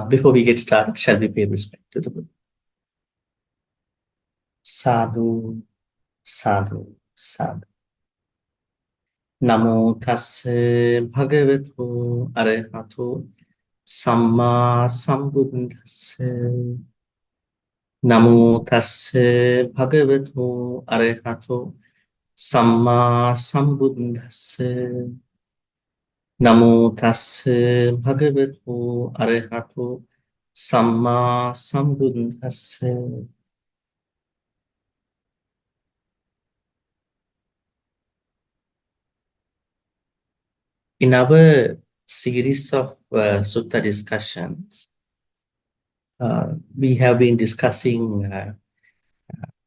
Before we get started, shall we pay respect to the Buddha? Sadhu, sadhu, sadhu. Namo tassa bhagavato arahato samma sambuddhassa. Namo tassa bhagavato arahato samma sambuddhassa. Namo tassa bhagavato arahato samma sambuddhassa. In our series of Sutta discussions, we have been discussing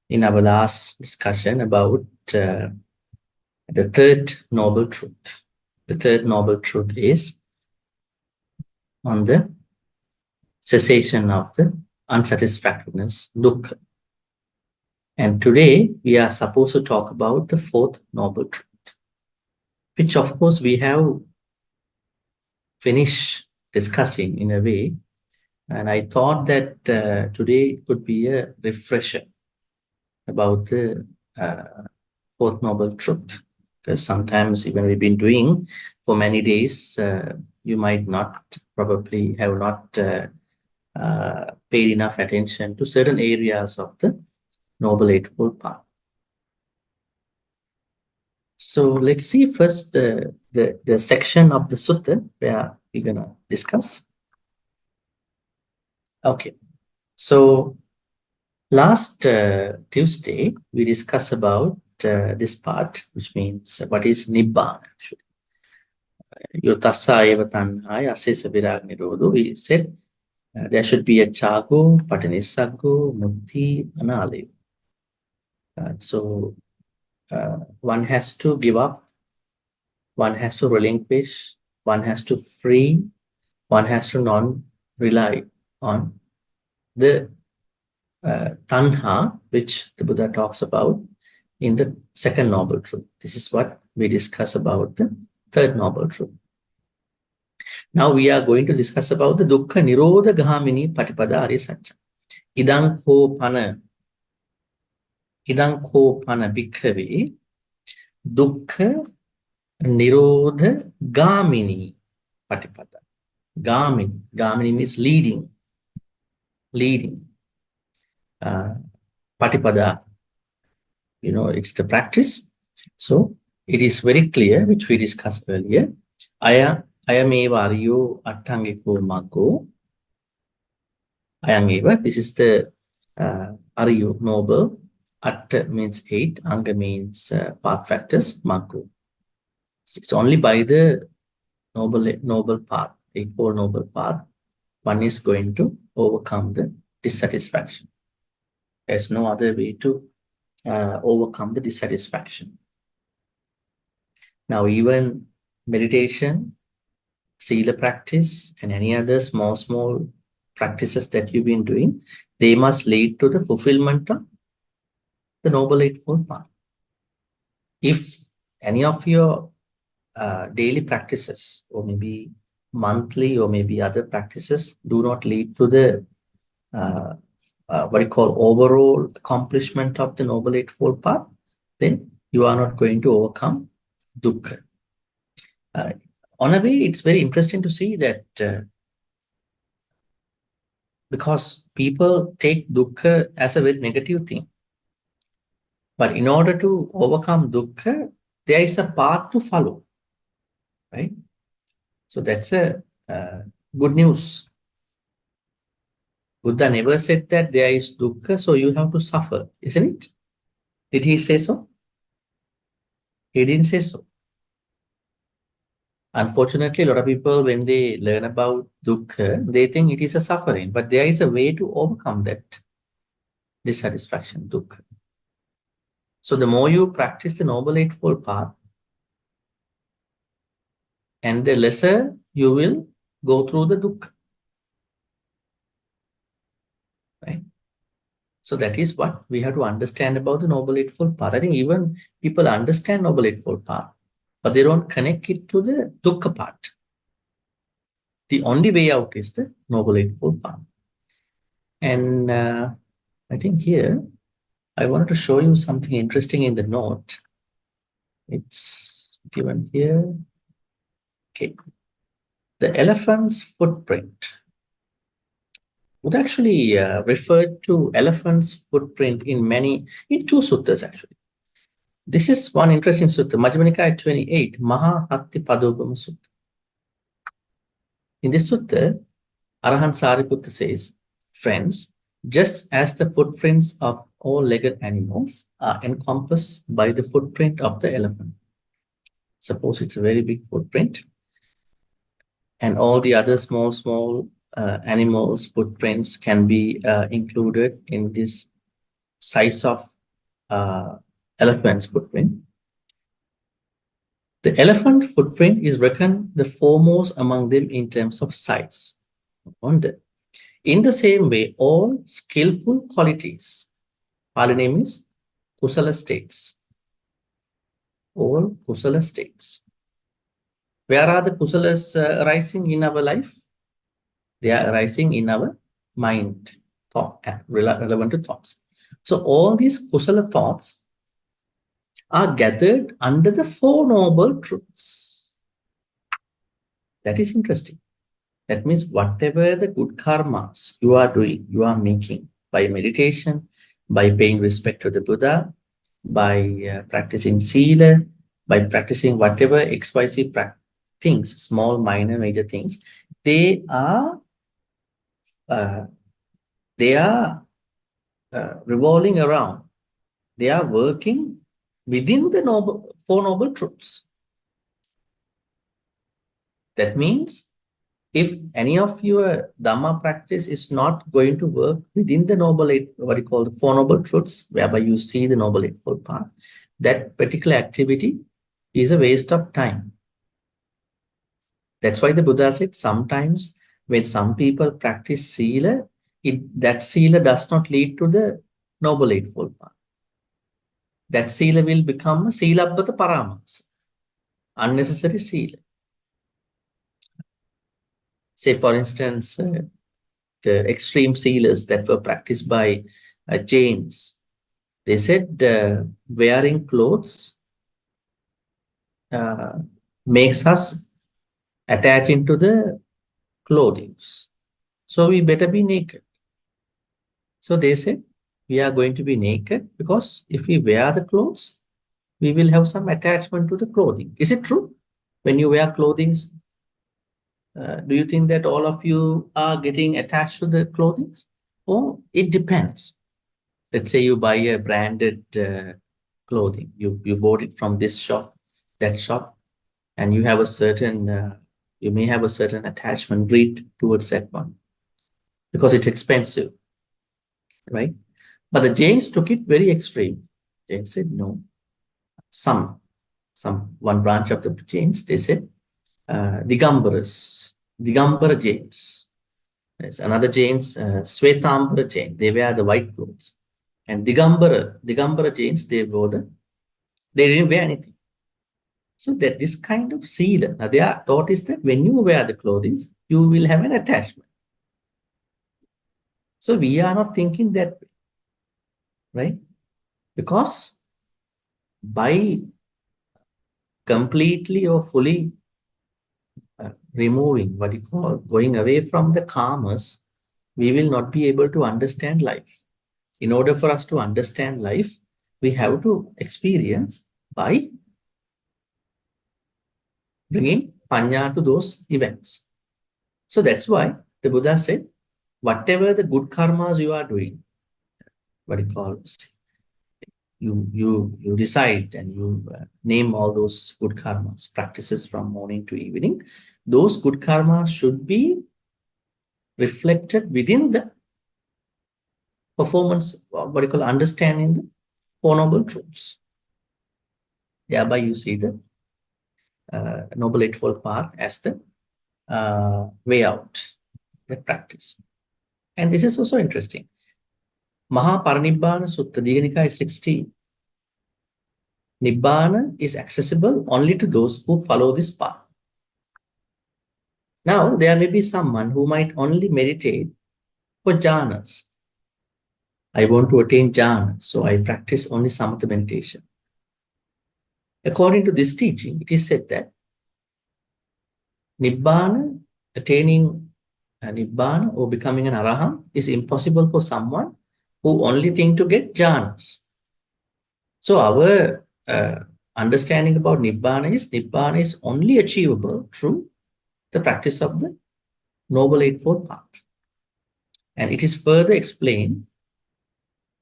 in our last discussion about the third noble truth. The third noble truth is on the cessation of the unsatisfactoriness, dukkha. And today we are supposed to talk about the fourth noble truth, which of course we have finished discussing in a way. And I thought that today could be a refresher about the fourth noble truth. Because sometimes even we've been doing for many days, you might not probably have not paid enough attention to certain areas of the Noble Eightfold Path. So let's see first the section of the sutta where we're going to discuss. Okay, so last Tuesday, we discussed about this part, which means what is Nibbana actually. Yotassa eva tanhaya asesa virag nirodho. We said there should be a chago, patanissaggo, mukti, anale. So one has to give up, one has to relinquish, one has to free, one has to non-rely on the tanha, which the Buddha talks about in the second noble truth. This is what we discuss about the third noble truth. Now we are going to discuss about the dukkha nirodha gahamini patipada arya satcha. Idang ko pana bhikkhave dukkha nirodha gamini patipada. Gamini means leading. Patipada, it's the practice. So it is very clear, which we discussed earlier. Ayameva ariyo attangiko maggo. Ayameva, this is the ariyo, noble. Atta means 8, anga means path factors, maggo. It's only by the noble path, Eightfold Noble Path, one is going to overcome the dissatisfaction. There's no other way to overcome the dissatisfaction. Now, even meditation, sila practice, and any other small practices that you've been doing, they must lead to the fulfillment of the Noble Eightfold Path. If any of your daily practices, or maybe monthly, or maybe other practices, do not lead to the what you call overall accomplishment of the Noble Eightfold Path, then you are not going to overcome dukkha. On a way, it's very interesting to see that because people take dukkha as a very negative thing. But in order to overcome dukkha, there is a path to follow, right? So that's a good news. Buddha never said that there is dukkha, so you have to suffer, isn't it? Did he say so? He didn't say so. Unfortunately, a lot of people, when they learn about dukkha, they think it is a suffering, but there is a way to overcome that dissatisfaction, dukkha. So the more you practice the Noble Eightfold Path, and the lesser you will go through the dukkha. Right? So that is what we have to understand about the Noble Eightfold Path. I think even people understand Noble Eightfold Path, but they don't connect it to the dukkha part. The only way out is the Noble Eightfold Path. And I think here, I wanted to show you something interesting in the note. It's given here. Okay. The elephant's footprint would actually refer to elephant's footprint in two suttas actually. This is one interesting sutta, Majjhima Nikaya 28, Maha Hatti Padopama Sutta. In this sutta, Arahant Sariputta says, friends, just as the footprints of all-legged animals are encompassed by the footprint of the elephant. Suppose it's a very big footprint, and all the other small animals' footprints can be included in this size of elephant's footprint. The elephant footprint is reckoned the foremost among them in terms of size. Wonder. In the same way, all skillful qualities, Pali name is Kusala states. All Kusala states. Where are the Kusalas arising in our life? They are arising in our mind, thought, relevant to thoughts. So all these Kusala thoughts are gathered under the Four Noble Truths. That is interesting. That means whatever the good karmas you are doing, you are making by meditation, by paying respect to the Buddha, by practicing Sila, by practicing whatever XYZ things, small, minor, major things, they are revolving around. They are working within the Four Noble Truths. That means if any of your Dhamma practice is not going to work within the what you call the Four Noble Truths, whereby you see the Noble Eightfold Path, that particular activity is a waste of time. That's why the Buddha said sometimes when some people practice Sila, that Sila does not lead to the Noble Eightfold Path. That Sila will become a Silabbata Paramasa, unnecessary Sila. Say, for instance, the extreme Silas that were practiced by Jains, they said wearing clothes makes us attach into the clothings. So we better be naked. So they said, we are going to be naked because if we wear the clothes, we will have some attachment to the clothing. Is it true? When you wear clothing, do you think that all of you are getting attached to the clothing? Or it depends. Let's say you buy a branded clothing. You bought it from this shop, that shop, and you have a certain, you may have a certain attachment rate towards that one because it's expensive, right? But the Jains took it very extreme. They said no. One branch of the Jains, they said Digambara Jains. There's another Jains, Svetambara Jain. They wear the white clothes. And Digambara Jains, they didn't wear anything. So that this kind of Sila, now their thought is that when you wear the clothing, you will have an attachment. So we are not thinking that way, right? Because by completely or fully removing what you call going away from the karmas, we will not be able to understand life. In order for us to understand life, we have to experience by bringing panya to those events. So that's why the Buddha said, whatever the good karmas you are doing, what you call, you decide and you name all those good karmas, practices from morning to evening. Those good karmas should be reflected within the performance, what you call understanding the Four Noble Truths. Thereby you see the Noble Eightfold Path as the way out, the practice. And this is also interesting. Maha Parinibbana Sutta, Digha Nikaya 16. Nibbana is accessible only to those who follow this path. Now, there may be someone who might only meditate for jhanas. I want to attain jhana, so I practice only samatha meditation. According to this teaching, it is said that Nibbana, attaining Nibbana or becoming an Arahant is impossible for someone who only think to get jhanas. So our understanding about Nibbana is only achievable through the practice of the Noble Eightfold Path. And it is further explained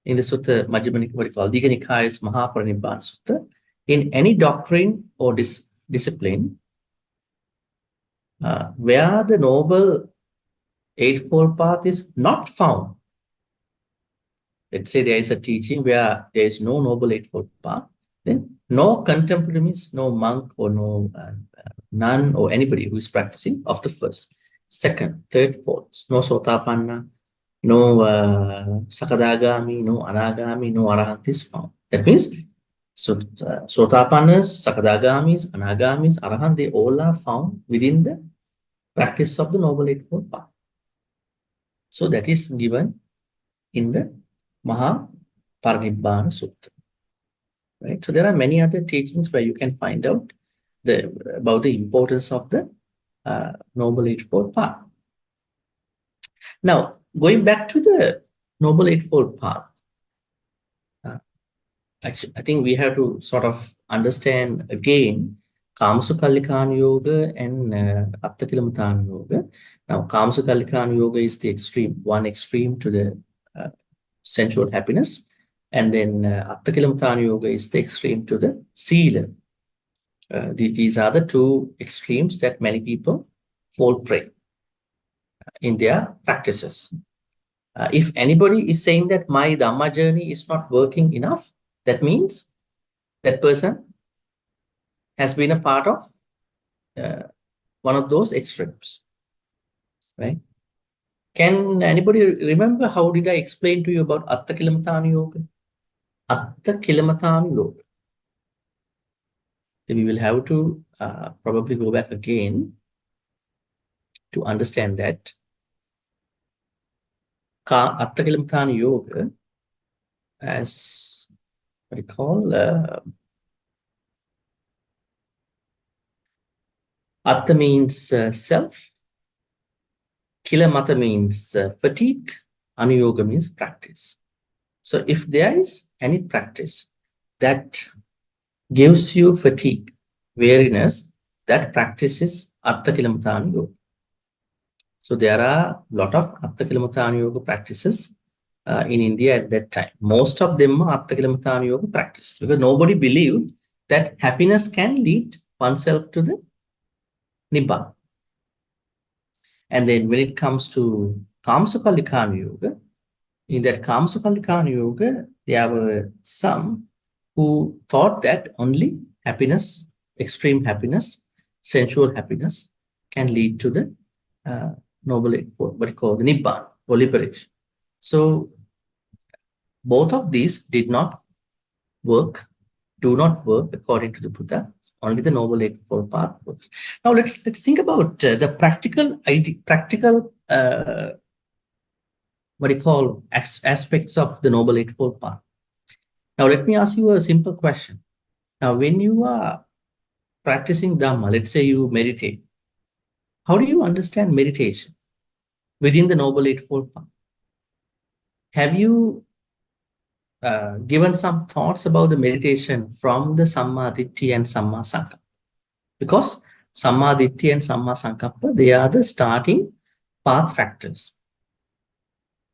in the Sutta, what you call Digha Nikaya's Mahaparinibbana Sutta. In any doctrine or discipline, where the Noble Eightfold Path is not found, let's say there is a teaching where there is no Noble Eightfold Path, then no contemporary means no monk or no nun or anybody who is practicing of the first, second, third, fourth, no Sotapanna, no Sakadagami, no Anagami, no Arahant is found. That means Sotapannas, Sakadagamis, Anagamis, Arahant, they all are found within the practice of the Noble Eightfold Path. So that is given in the Mahaparinibbana Sutta. Right? So there are many other teachings where you can find out about the importance of the Noble Eightfold Path. Now, going back to the Noble Eightfold Path, actually, I think we have to sort of understand again Kamasukallikana Yoga and Atthakilamathana Yoga. Now, Kamasukallikana Yoga is the extreme, one extreme to the sensual happiness. And then Atthakilamathana Yoga is the extreme to the Sila. These are the two extremes that many people fall prey in their practices. If anybody is saying that my Dhamma journey is not working enough, that means that person has been a part of one of those extremes, right? Can anybody remember how did I explain to you about Atthakilamathana Yoga? Atthakilamathana Yoga. Then we will have to probably go back again to understand that Atthakilamathana Yoga, as what we call Atta means self, Kilamata means fatigue, Anuyoga means practice. So if there is any practice that gives you fatigue, weariness, that practice is Atthakilamathana Yoga. So there are a lot of Atthakilamathana Yoga practices in India at that time. Most of them are Atthakilamathana Yoga practice because nobody believed that happiness can lead oneself to the Nibbana. And then when it comes to Kamasukallikana Yoga, in that Kamasukallikana Yoga, there were some who thought that only happiness, extreme happiness, sensual happiness can lead to the Noble Eightfold, what you call the Nibbana or liberation. So both of these did not work, do not work according to the Buddha. Only the Noble Eightfold Path works. Now let's think about the practical what you call aspects of the Noble Eightfold Path. Now let me ask you a simple question. Now when you are practicing Dhamma, let's say you meditate, how do you understand meditation within the Noble Eightfold Path? Have you given some thoughts about the meditation from the Samma Ditti and Samma Sankappa? Because Samma Ditti and Samma Sankappa, they are the starting path factors.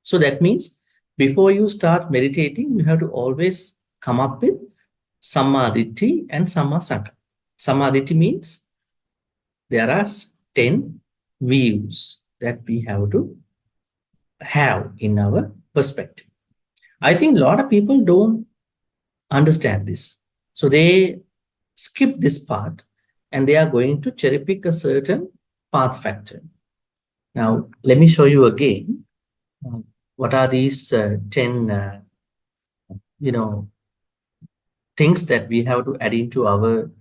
So that means before you start meditating, you have to always come up with Samma Ditti and Samma Sankappa. Samma Ditti means there are 10 views that we have to have in our perspective. I think a lot of people don't understand this. So they skip this part and they are going to cherry pick a certain path factor. Now, let me show you again what are these 10, things that we have to add into our,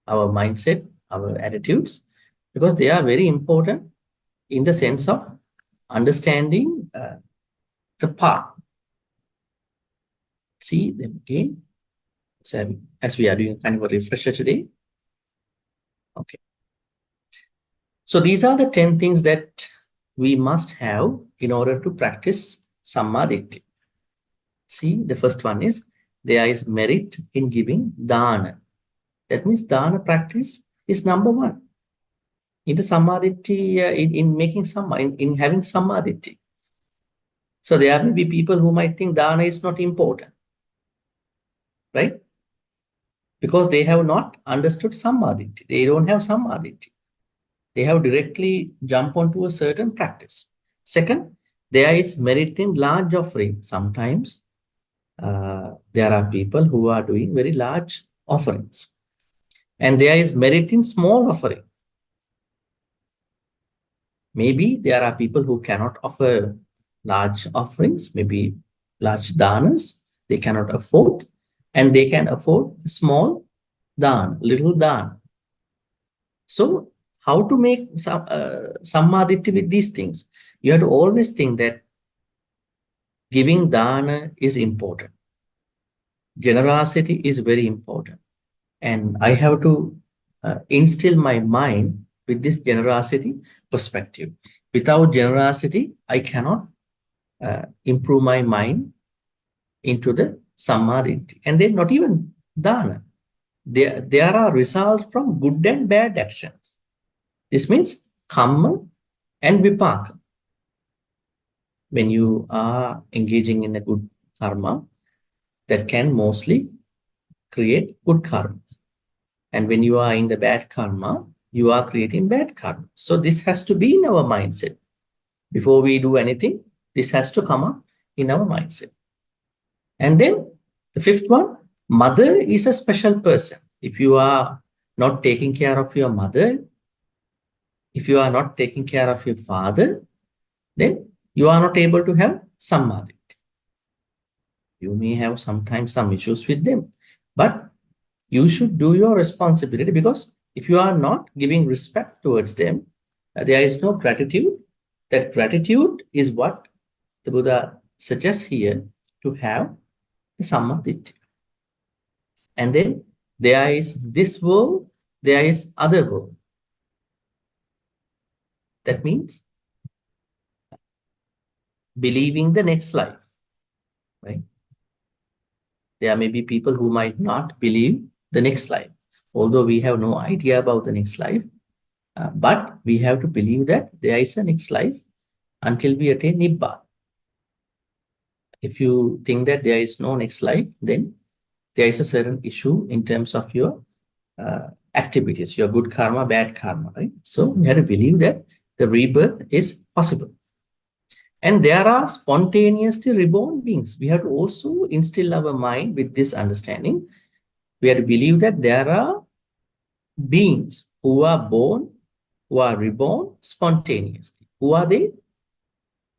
our mindset our attitudes, because they are very important in the sense of understanding the path. See them again. So as we are doing kind of a refresher today. Okay. So these are the 10 things that we must have in order to practice Sammaditthi. See, the first one is there is merit in giving dana. That means dana practice is number one in the Sammaditthi, in making in having Sammaditthi. So there may be people who might think dana is not important, right? Because they have not understood Sammaditthi. They don't have Sammaditthi. They have directly jump onto a certain practice. Second, there is merit in large offering. Sometimes there are people who are doing very large offerings. And there is merit in small offering. Maybe there are people who cannot offer large offerings, maybe large danas, they cannot afford, and they can afford small dan, little dan. So how to make sammaditthi with these things? You have to always think that giving dana is important. Generosity is very important. And I have to instill my mind with this generosity perspective. Without generosity, I cannot improve my mind into the sammaditthi. And then not even dana. There are results from good and bad actions. This means karma and vipaka. When you are engaging in a good karma, that can mostly create good karma. And when you are in the bad karma, you are creating bad karma. So this has to be in our mindset. Before we do anything, this has to come up in our mindset. And then the fifth one, mother is a special person. If you are not taking care of your mother, if you are not taking care of your father, then you are not able to have sammaditthi. You may have sometimes some issues with them, but you should do your responsibility, because if you are not giving respect towards them, there is no gratitude. That gratitude is what the Buddha suggests here to have the sammaditthi. And then there is this world, there is other world. That means believing the next life, right? There may be people who might not believe the next life, although we have no idea about the next life. But we have to believe that there is a next life until we attain Nibbana. If you think that there is no next life, then there is a certain issue in terms of your activities, your good karma, bad karma, right? So we have to believe that the rebirth is possible. And there are spontaneously reborn beings. We have to also instill our mind with this understanding. We have to believe that there are beings who are born, who are reborn spontaneously. Who are they?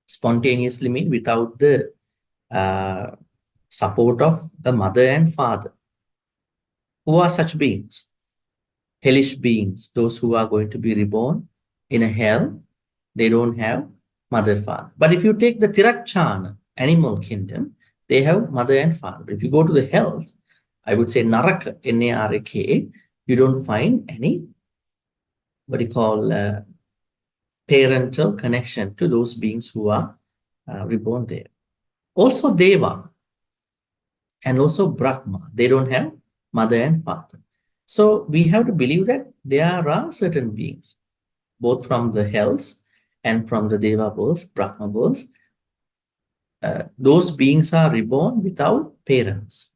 Spontaneously mean without the support of the mother and father. Who are such beings? Hellish beings, those who are going to be reborn in a hell, they don't have mother, father. But if you take the Tirakchana, animal kingdom, they have mother and father. But if you go to the hells, I would say Naraka, N-A-R-A-K, you don't find any, what you call, parental connection to those beings who are reborn there. Also Deva and also Brahma, they don't have mother and father. So we have to believe that there are certain beings, both from the hells and from the Deva worlds, Brahma worlds. Those beings are reborn without parents,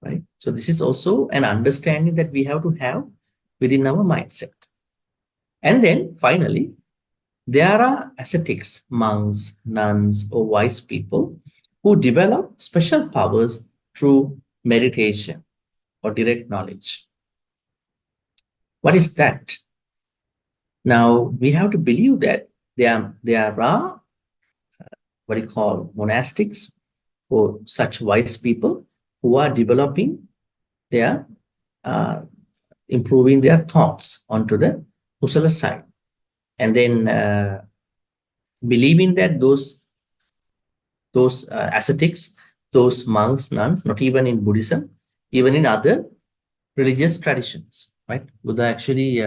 right? So this is also an understanding that we have to have within our mindset. And then finally, there are ascetics, monks, nuns, or wise people who develop special powers through meditation or direct knowledge. What is that? Now, we have to believe that there are what you call monastics or such wise people who are developing their improving their thoughts onto the kusala side. And then believing that those ascetics, those monks, nuns, not even in Buddhism, even in other religious traditions, right? Buddha actually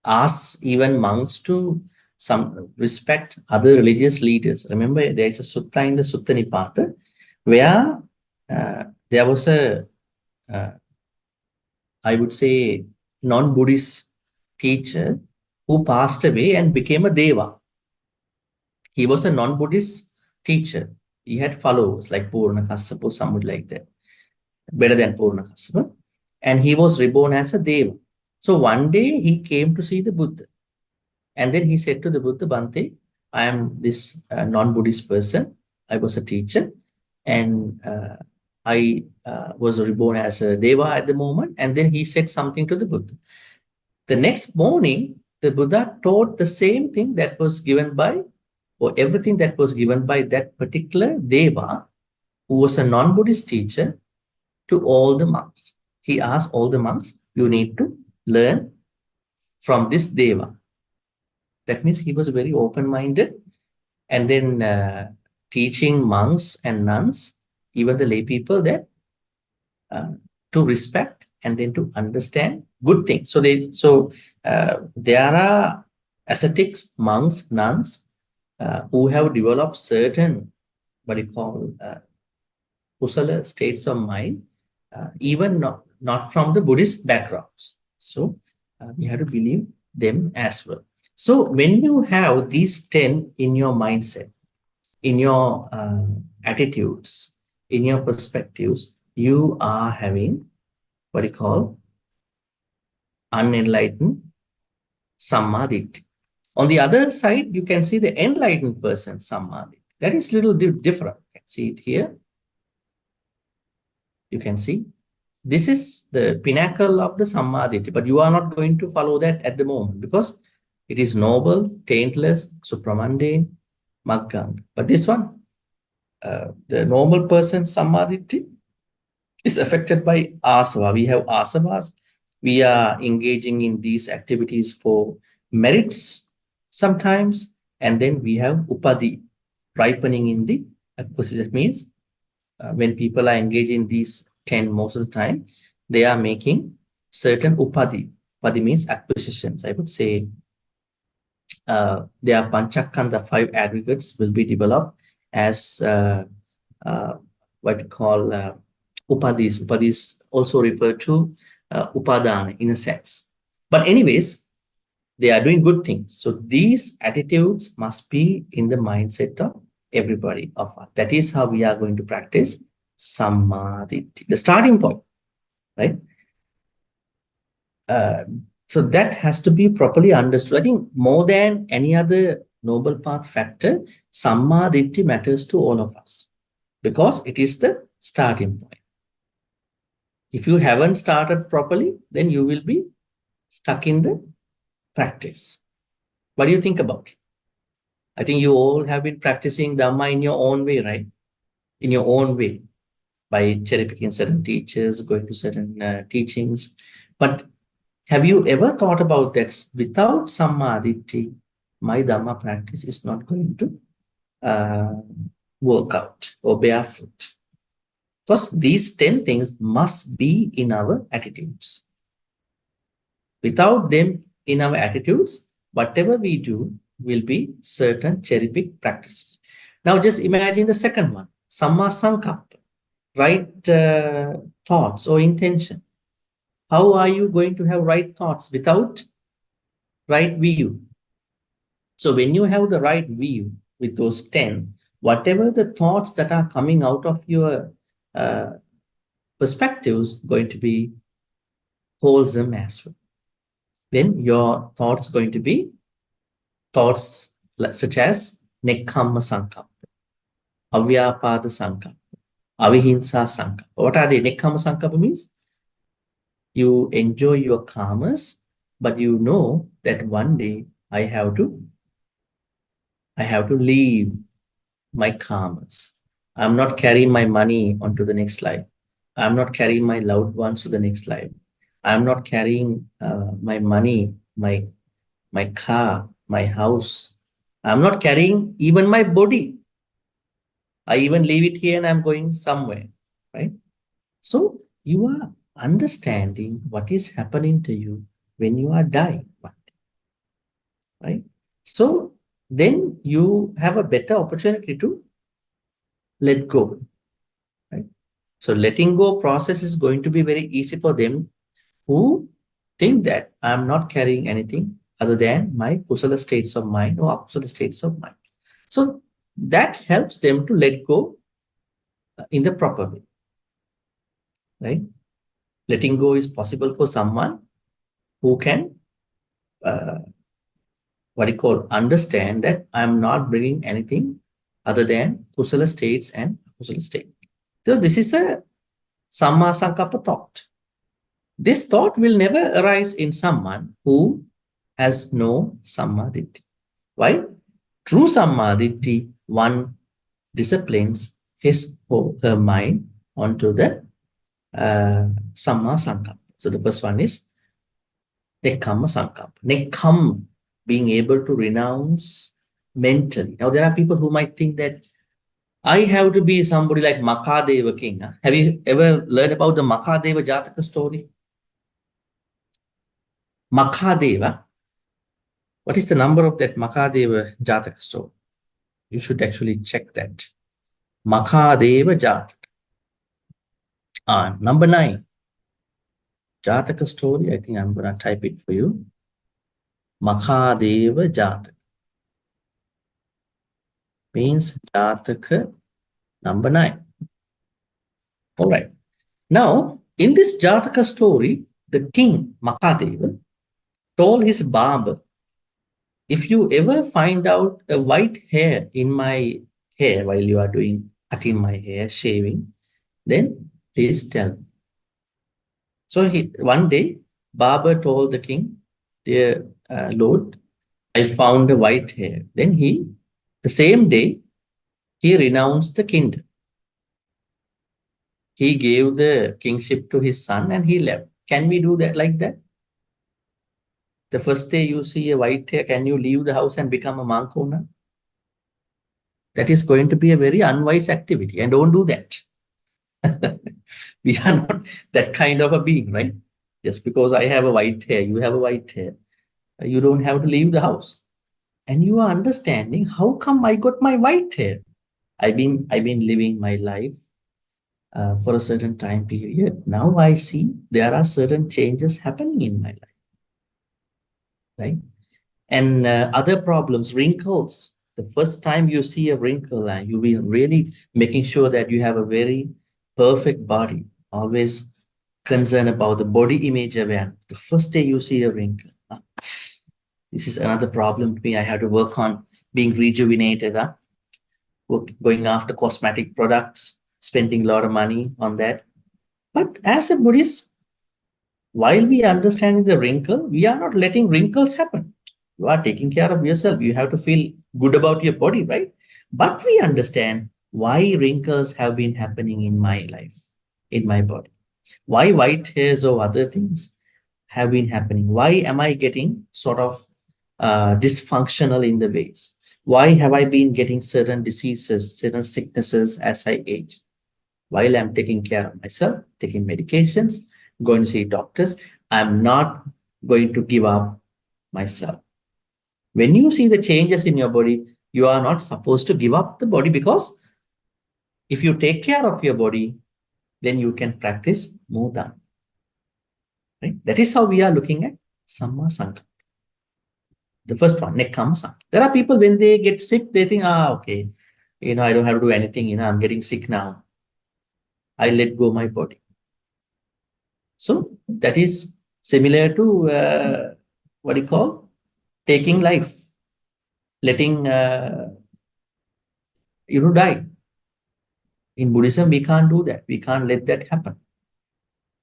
asks even monks to some respect other religious leaders. Remember, there is a sutta in the Sutta Nipata where there was a, I would say, non-Buddhist teacher who passed away and became a deva. He was a non-Buddhist teacher. He had followers like Purnakassapa or somebody like that, better than Purnakassapa. And he was reborn as a deva. So one day he came to see the Buddha. And then he said to the Buddha, Bhante, I am this non-Buddhist person. I was a teacher. And I was reborn as a deva at the moment. And then he said something to the Buddha. The next morning, the Buddha taught the same thing that was given by, or everything that was given by that particular deva, who was a non-Buddhist teacher, to all the monks. He asked all the monks, you need to learn from this deva. That means he was very open-minded, and then teaching monks and nuns, even the lay people, that to respect and then to understand good things. So there are ascetics, monks, nuns who have developed certain what you call kusala states of mind, even not from the Buddhist backgrounds. So we have to believe them as well. So when you have these 10 in your mindset, in your attitudes, in your perspectives, you are having what you call unenlightened sammaditthi. On the other side, you can see the enlightened person sammaditthi. That is a little different. You can see it here. You can see this is the pinnacle of the sammaditthi, but you are not going to follow that at the moment because it is noble, taintless, supramundane, maggang. But this one, the normal person sammaditthi, is affected by asava. We have asavas. We are engaging in these activities for merits sometimes, and then we have upadi, ripening in the acquisition. That means when people are engaged in these 10 most of the time, they are making certain upadi. Upadi means acquisitions. I would say their panchakkanda, 5 aggregates, will be developed as what you call upadis. Upadis also refer to upadana in a sense. But anyways, they are doing good things. So these attitudes must be in the mindset of everybody of us. That is how we are going to practice sammaditthi, the starting point, right? So that has to be properly understood. I think more than any other noble path factor, sammaditthi matters to all of us because it is the starting point. If you haven't started properly, then you will be stuck in the practice. What do you think about it? I think you all have been practicing Dhamma in your own way, right? In your own way, by cherry picking certain teachers, going to certain teachings. But have you ever thought about that? Without sammaditthi, my Dhamma practice is not going to work out or bear fruit. Because these 10 things must be in our attitudes. Without them in our attitudes, whatever we do will be certain cherry-pick practices. Now just imagine the second one, samma sankappa, right thoughts or intention. How are you going to have right thoughts without right view? So when you have the right view with those 10, whatever the thoughts that are coming out of your perspectives going to be wholesome as well. Then your thoughts going to be thoughts such as nekkhamma sankappa, avyapada sankappa, avihimsa sankappa. What are they? Nekkhamma sankappa means you enjoy your karmas, but you know that one day I have to leave my karmas. I'm not carrying my money onto the next life. I'm not carrying my loved ones to the next life. I'm not carrying my money, my car, my house. I'm not carrying even my body. I even leave it here and I'm going somewhere, right? So you are understanding what is happening to you when you are dying, right? So then you have a better opportunity to let go, right? So letting go process is going to be very easy for them who think that I'm not carrying anything other than my kusala states of mind or akusala states of mind. So that helps them to let go in the proper way, right? Letting go is possible for someone who can, uh, what you call, understand that I'm not bringing anything other than kusala states and akusala state. So this is a samma sankappa thought. This thought will never arise in someone who has no sammaditthi. Why? True sammaditthi, one disciplines his or her mind onto the samma sankappa. So the first one is nekkhamma sankappa. Nekkhamma, being able to renounce mentally. Now there are people who might think that I have to be somebody like Makadeva king. Have you ever learned about the Makadeva Jataka story? Makadeva. What is the number of that Makadeva Jataka story? You should actually check that. Makadeva Jataka. Number 9. Jataka story. I think I'm going to type it for you. Makadeva Jataka. Means Jataka number 9. All right. Now, in this Jataka story, the king Makadeva told his barber, if you ever find out a white hair in my hair while you are doing cutting my hair, shaving, then please tell me. So one day, barber told the king, dear Lord, I found a white hair. Then the same day, he renounced the kingdom. He gave the kingship to his son and he left. Can we do that like that? The first day you see a white hair, can you leave the house and become a monk owner? That is going to be a very unwise activity, and don't do that. We are not that kind of a being, right? Just because I have a white hair, you have a white hair, you don't have to leave the house. And you are understanding how come I got my white hair. I've been living my life for a certain time period. Now I see there are certain changes happening in my life, right? And other problems, wrinkles. The first time you see a wrinkle, you'll be really making sure that you have a very perfect body. Always concerned about the body image awareness. The first day you see a wrinkle, this is another problem with me. I have to work on being rejuvenated, going after cosmetic products, spending a lot of money on that. But as a Buddhist, while we understand the wrinkle, we are not letting wrinkles happen. You are taking care of yourself. You have to feel good about your body, right? But we understand why wrinkles have been happening in my life, in my body. Why white hairs or other things have been happening. Why am I getting sort of dysfunctional in the ways? Why have I been getting certain diseases, certain sicknesses as I age? While I'm taking care of myself, taking medications, going to see doctors, I'm not going to give up myself. When you see the changes in your body, you are not supposed to give up the body, because if you take care of your body, then you can practice more Dhamma. Right? That is how we are looking at Samma Sankappa. The first one, Nekkhamma Sankappa. There are people, when they get sick, they think, okay, I don't have to do anything, I'm getting sick now. I let go my body. So that is similar to what you call taking life, letting die. In Buddhism, we can't do that. We can't let that happen.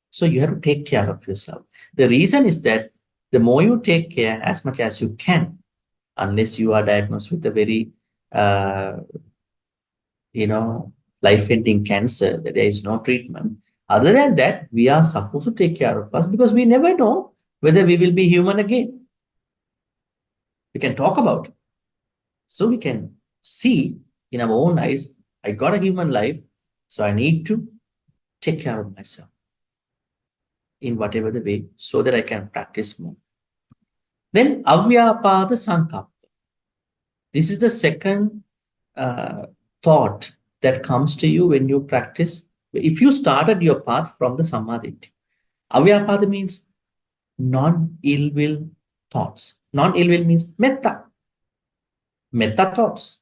So you have to take care of yourself. The reason is that the more you take care as much as you can, unless you are diagnosed with a very, life-ending cancer, that there is no treatment, Other than that, we are supposed to take care of us because we never know whether we will be human again. We can talk about it. So we can see in our own eyes, I got a human life, so I need to take care of myself in whatever the way so that I can practice more. Then avyapada sankappa. This is the second thought that comes to you when you practice. If you started your path from the samadhi, avyapada means non-ill will thoughts. Non-ill will means metta. Metta thoughts.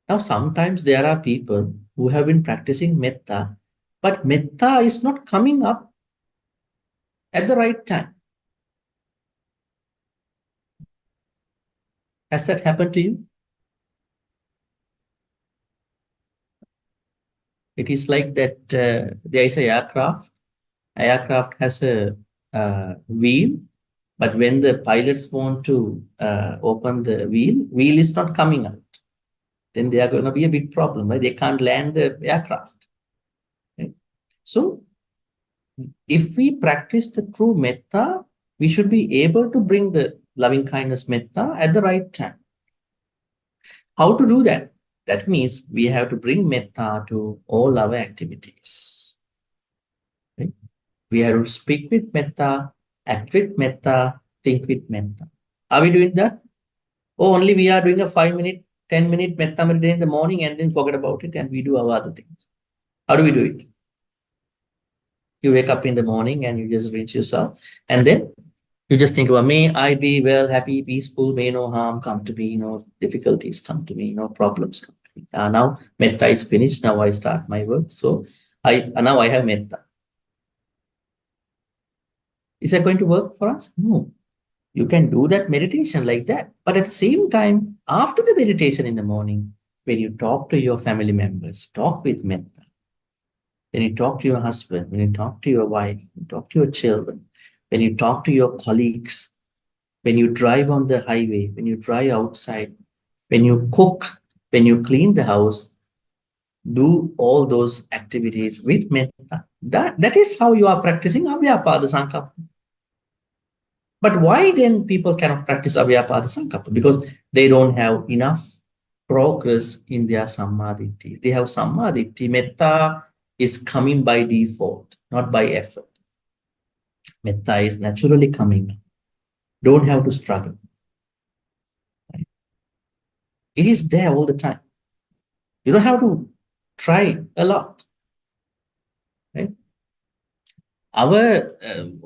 Now, sometimes there are people who have been practicing metta, but metta is not coming up at the right time. Has that happened to you? It is like that there is a aircraft. Aircraft has a wheel, but when the pilots want to open the wheel is not coming out. Then they are going to be a big problem, right? They can't land the aircraft. Right? So, if we practice the true metta, we should be able to bring the loving kindness metta at the right time. How to do that? That means we have to bring metta to all our activities. Right? We have to speak with metta, act with metta, think with metta. Are we doing that? Oh, only we are doing a 5-minute, 10-minute metta meditation in the morning and then forget about it and we do our other things. How do we do it? You wake up in the morning and you just rinse yourself and then you just think about, may I be well, happy, peaceful, may no harm come to me, no difficulties come to me, no problems come to me. Now metta is finished. Now I start my work. So now I have metta. Is that going to work for us? No. You can do that meditation like that. But at the same time, after the meditation in the morning, when you talk to your family members, talk with metta. When you talk to your husband, when you talk to your wife, when you talk to your children, when you talk to your colleagues, when you drive on the highway, when you drive outside, when you cook, when you clean the house, do all those activities with metta. That is how you are practicing avyapada sankappa. But why then people cannot practice avyapada sankappa? Because they don't have enough progress in their samadhi. They have samadhi. Metta is coming by default, not by effort. Metta is naturally coming. Don't have to struggle. Right? It is there all the time. You don't have to try a lot. Right? Our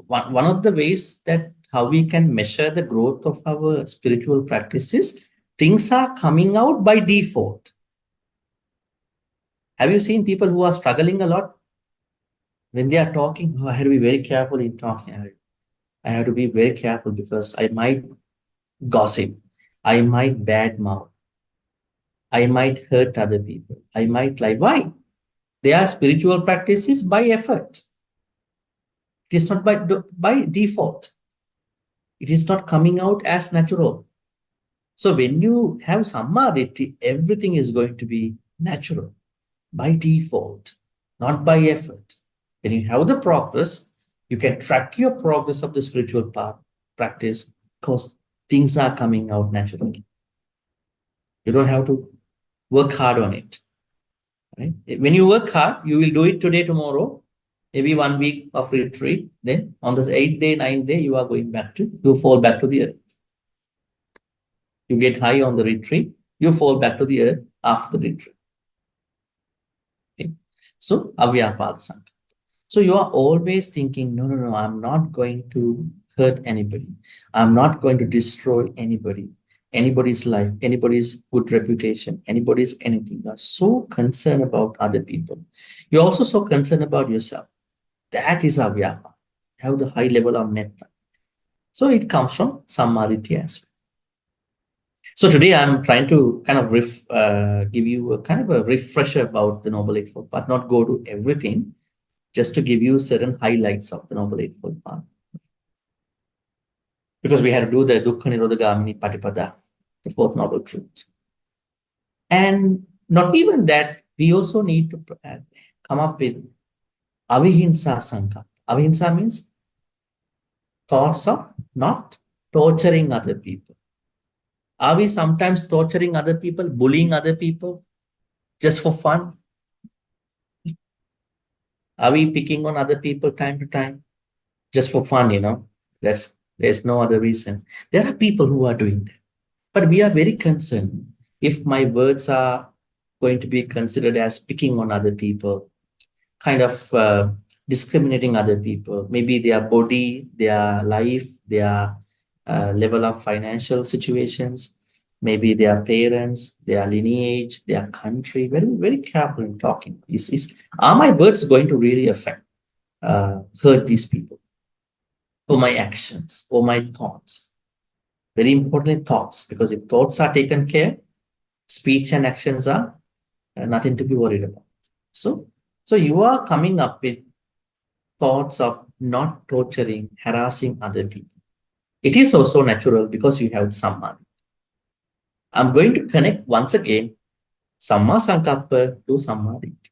one of the ways that how we can measure the growth of our spiritual practices, things are coming out by default. Have you seen people who are struggling a lot? When they are talking, oh, I have to be very careful in talking. I have to be very careful because I might gossip. I might badmouth. I might hurt other people. I might lie. Why? They are spiritual practices by effort. It is not by default. It is not coming out as natural. So when you have samadhi, everything is going to be natural by default, not by effort. When you have the progress, you can track your progress of the spiritual path practice because things are coming out naturally. You don't have to work hard on it. Right? When you work hard, you will do it today, tomorrow, maybe 1 week of retreat. Then on the 8th day, 9th day, you are going back to, you fall back to the earth. You get high on the retreat, you fall back to the earth after the retreat. Okay? So, avyapada sankappa. So you are always thinking, no, I'm not going to hurt anybody. I'm not going to destroy anybody, anybody's life, anybody's good reputation, anybody's anything. You are so concerned about other people. You're also so concerned about yourself. That is avyapa. Have the high level of metta. So it comes from samadhi as well. So today I'm trying to kind of give you a kind of a refresher about the Noble Eightfold Path, not go to everything, just to give you certain highlights of the Noble Eightfold Path. Because we had to do the Dukkha Nirodha Gamini Patipada, the fourth noble truth. And not even that, we also need to come up with avihimsa sankalpa. Avihimsa means thoughts of not torturing other people. Are we sometimes torturing other people, bullying other people just for fun? Are we picking on other people time to time just for fun? There's no other reason. There are people who are doing that, but we are very concerned if my words are going to be considered as picking on other people, kind of discriminating other people, maybe their body, their life, their level of financial situations, maybe their parents, their lineage, their country. Very, very careful in talking. Are my words going to really hurt these people? Or my actions, or my thoughts? Very important, thoughts, because if thoughts are taken care, speech and actions are nothing to be worried about. So you are coming up with thoughts of not torturing, harassing other people. It is also natural because you have Samma. I'm going to connect once again Samma Sankappa to Samma Ditti.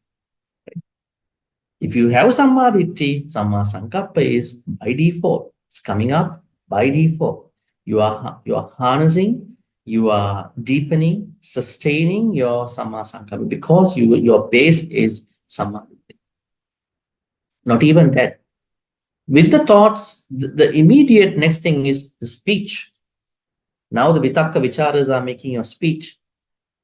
If you have Samma Ditti, Samma Sankappa is by default. It's coming up by default. You are harnessing, you are deepening, sustaining your Samma Sankappa because your base is Samma Ditti. Not even that. With the thoughts, the immediate next thing is the speech. Now the Vitakka Vicharas are making your speech.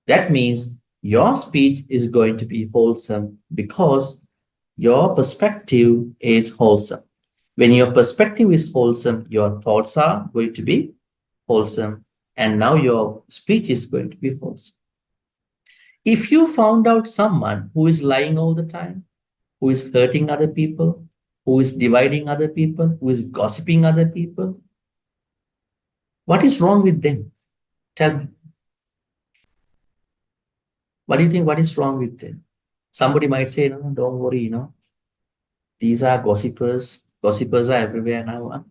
That means your speech is going to be wholesome because your perspective is wholesome. When your perspective is wholesome, your thoughts are going to be wholesome. And now your speech is going to be wholesome. If you found out someone who is lying all the time, who is hurting other people, who is dividing other people, who is gossiping other people, what is wrong with them? Tell me. What do you think? What is wrong with them? Somebody might say, no, don't worry, these are gossipers. Gossipers are everywhere now.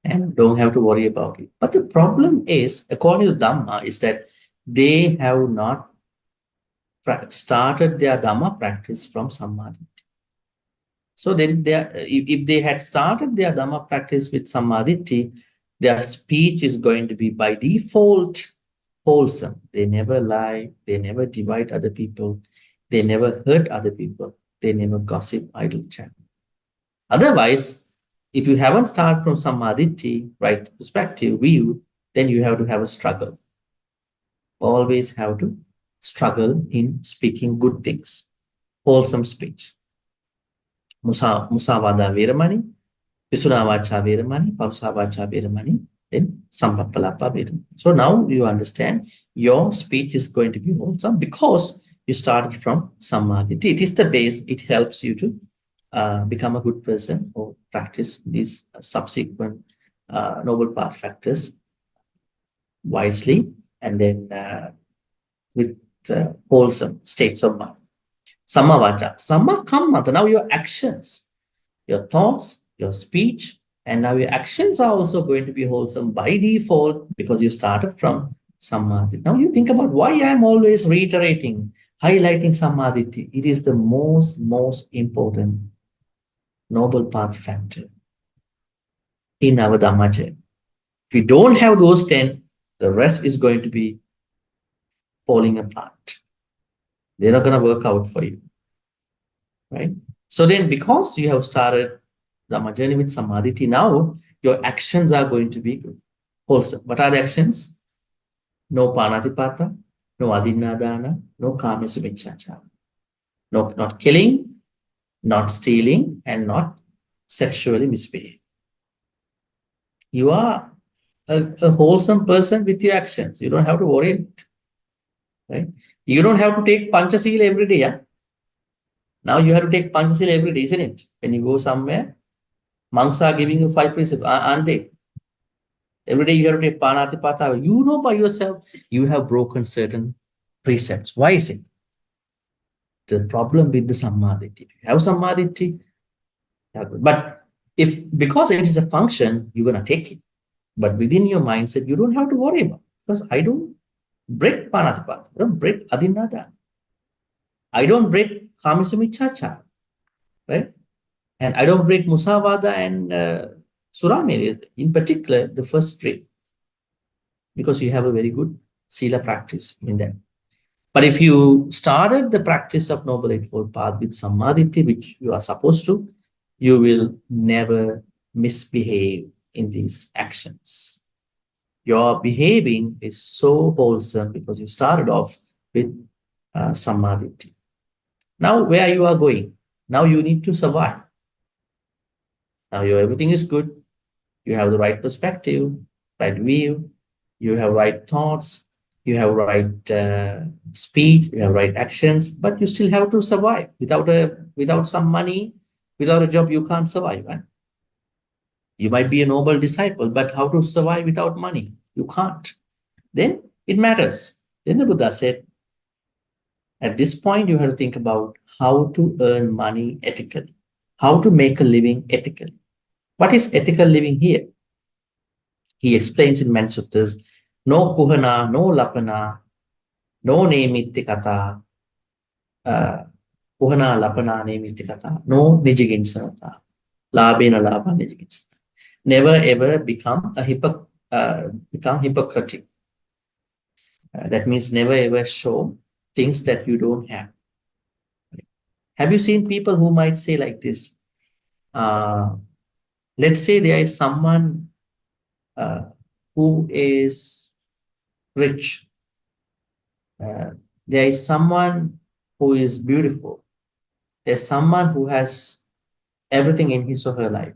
And don't have to worry about it. But the problem is, according to Dhamma, is that they have not started their Dhamma practice from Samadhi. So then if they had started their Dhamma practice with Samadhi, their speech is going to be by default wholesome. They never lie, they never divide other people, they never hurt other people, they never gossip, idle chat. Otherwise, if you haven't started from Samadhi, right perspective, view, then you have to have a struggle. Always have to struggle in speaking good things, wholesome speech. Musavada Veramani, Pisunavacha Veramani, Pausavacha Veramani, then Sampapalapa Veramani. So now you understand your speech is going to be wholesome because you started from Samadhi. It is the base, it helps you to become a good person or practice these subsequent noble path factors wisely and then with wholesome states of mind. Sammavacha, Samma Kammata. Now your actions, your thoughts, your speech, and now your actions are also going to be wholesome by default because you started from Samadhi. Now you think about why I'm always reiterating, highlighting Samadhi. It is the most important noble path factor in our Dhammacakkappavattana. If you don't have those 10, the rest is going to be falling apart. They're not going to work out for you. Right? So then because you have started Dhamma journey with Samadhi, now your actions are going to be wholesome. What are the actions? No panatipata, no adinadana, no kamesumicchacha. No, not killing, not stealing, and not sexually misbehaving. You are a wholesome person with your actions. You don't have to worry it. Right? You don't have to take Panchasila every day. Yeah? Now you have to take Panchasila every day, isn't it? When you go somewhere, monks are giving you 5 precepts, aren't they? Every day you have to take Panatipata. You know by yourself, you have broken certain precepts. Why is it? The problem with the Samadhi. If you have Samadhi, but because it is a function, you're going to take it. But within your mindset, you don't have to worry about it because I don't break Panatipata. I don't break Adinada. I don't break Kamisa right? And I don't break Musavada and Surameri, in particular, the first three, because you have a very good Sila practice in that. But if you started the practice of Noble Eightfold Path with Samadhi, which you are supposed to, you will never misbehave in these actions. Your behaving is so wholesome because you started off with Samadhi. Now, where you are going? Now you need to survive. Now everything is good. You have the right perspective, right view, you have right thoughts, you have right speech, you have right actions, but you still have to survive. Without some money, without a job, you can't survive. Right? You might be a noble disciple, but how to survive without money? You can't. Then it matters. Then the Buddha said, at this point, you have to think about how to earn money ethically, how to make a living ethically. What is ethical living here? He explains in many suttas, no kuhana, no lapana, no nemitikata, kuhana, lapana, nemitikata, no nijiginsanata, labena laba nijiginsana. Never ever become hypocritic. That means never ever show things that you don't have. Have you seen people who might say like this? Let's say there is someone who is rich. There is someone who is beautiful. There's someone who has everything in his or her life.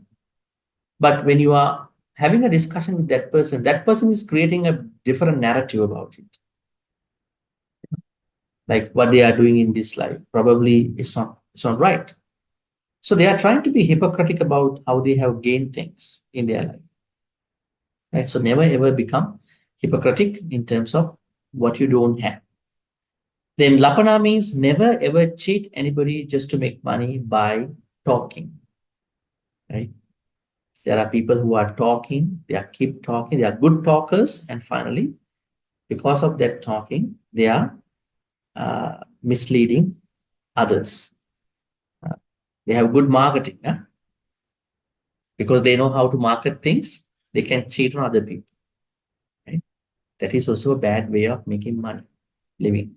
But when you are having a discussion with that person is creating a different narrative about it. Like what they are doing in this life, probably it's not right. So they are trying to be hypocritical about how they have gained things in their life. Right? So never ever become hypocritical in terms of what you don't have. Then lapana means never ever cheat anybody just to make money by talking. Right? There are people who are talking, they keep talking, they are good talkers, and finally, because of that talking, they are misleading others. They have good marketing. Because they know how to market things, they can cheat on other people. Right? That is also a bad way of making money, living.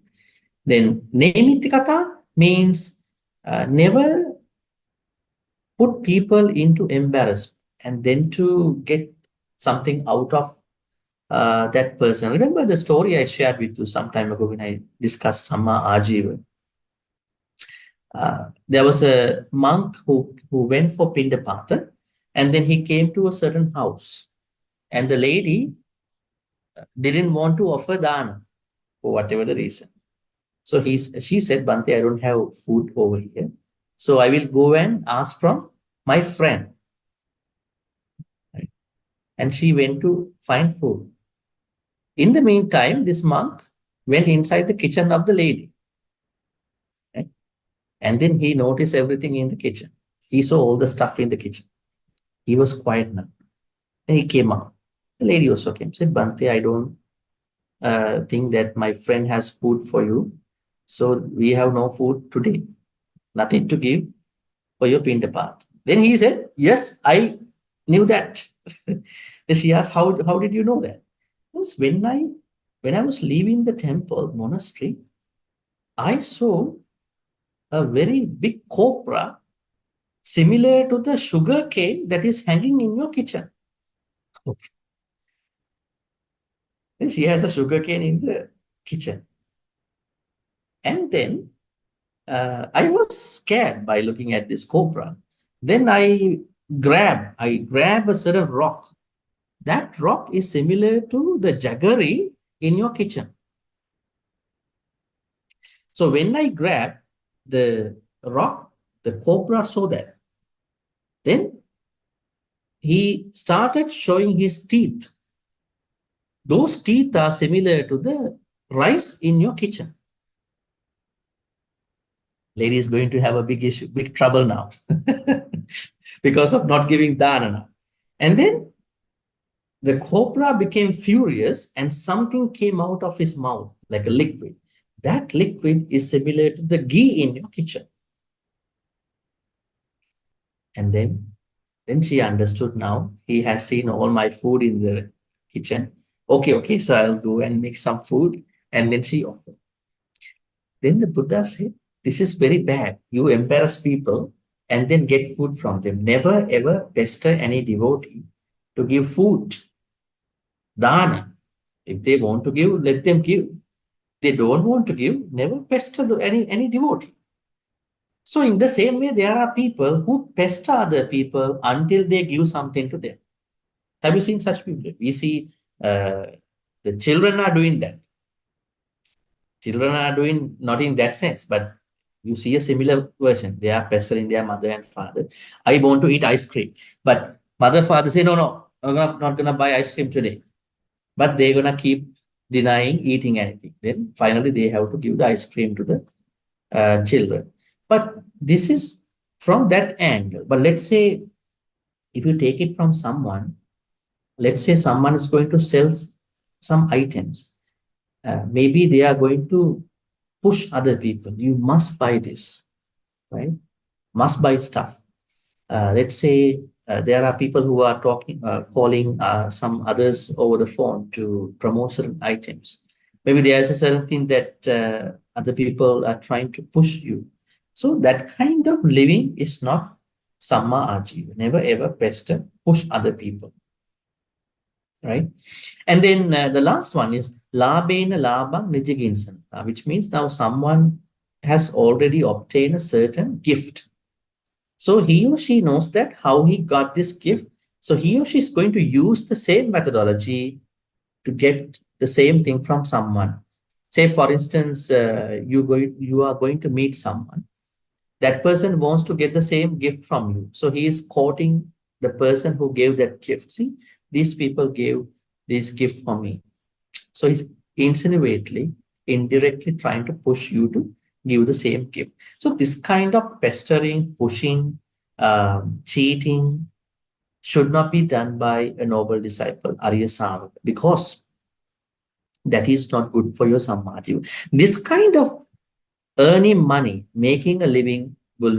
Then nemitikata means never put people into embarrassment and then to get something out of that person. Remember the story I shared with you some time ago when I discussed Samma Ajiva. There was a monk who went for Pindapata, and then he came to a certain house, and the lady didn't want to offer dana for whatever the reason. So she said, Bante, I don't have food over here. So I will go and ask from my friend. Right? And she went to find food. In the meantime, this monk went inside the kitchen of the lady. Right? And then he noticed everything in the kitchen. He saw all the stuff in the kitchen. He was quiet now. And he came out. The lady also came, said, Bante, I don't think that my friend has food for you. So we have no food today. Nothing to give for your Pindapat. Then he said, yes, I knew that. Then she asked, how did you know that? Because when I was leaving the temple, monastery, I saw a very big cobra similar to the sugar cane that is hanging in your kitchen. And she has a sugar cane in the kitchen. And then I was scared by looking at this cobra. Then I grab a certain rock. That rock is similar to the jaggery in your kitchen. So when I grabbed the rock, the cobra saw that. Then he started showing his teeth. Those teeth are similar to the rice in your kitchen. Lady is going to have a big issue, big trouble now because of not giving dana. And then the cobra became furious and something came out of his mouth like a liquid. That liquid is similar to the ghee in your kitchen. And then she understood now. He has seen all my food in the kitchen. Okay, so I'll go and make some food. And then she offered. Then the Buddha said, this is very bad. You embarrass people and then get food from them. Never ever pester any devotee to give food. Dana. If they want to give, let them give. They don't want to give, never pester any devotee. So in the same way, there are people who pester other people until they give something to them. Have you seen such people? We see the children are doing that. Children are doing not in that sense, but you see a similar version. They are pestering their mother and father. I want to eat ice cream, but mother, father say, no, I'm not gonna buy ice cream today. But they're gonna keep denying eating anything. Then finally they have to give the ice cream to the children. But this is from that angle. But let's say if you take it from someone, let's say someone is going to sell some items. Maybe they are going to push other people. You must buy this, right? Must buy stuff. Let's say there are people who are calling some others over the phone to promote certain items. Maybe there is a certain thing that other people are trying to push you. So that kind of living is not samma ajiva. Never ever pester, push other people, right? And then the last one is labena labang nijiginsana, which means now someone has already obtained a certain gift. So he or she knows that how he got this gift. So he or she is going to use the same methodology to get the same thing from someone. Say, for instance, you are going to meet someone. That person wants to get the same gift from you. So he is quoting the person who gave that gift. See, these people gave this gift for me. So he's insinuatingly, indirectly trying to push you to give the same gift. So this kind of pestering, pushing, cheating should not be done by a noble disciple, Arya Savaka, because that is not good for your samadhi. This kind of earning money, making a living is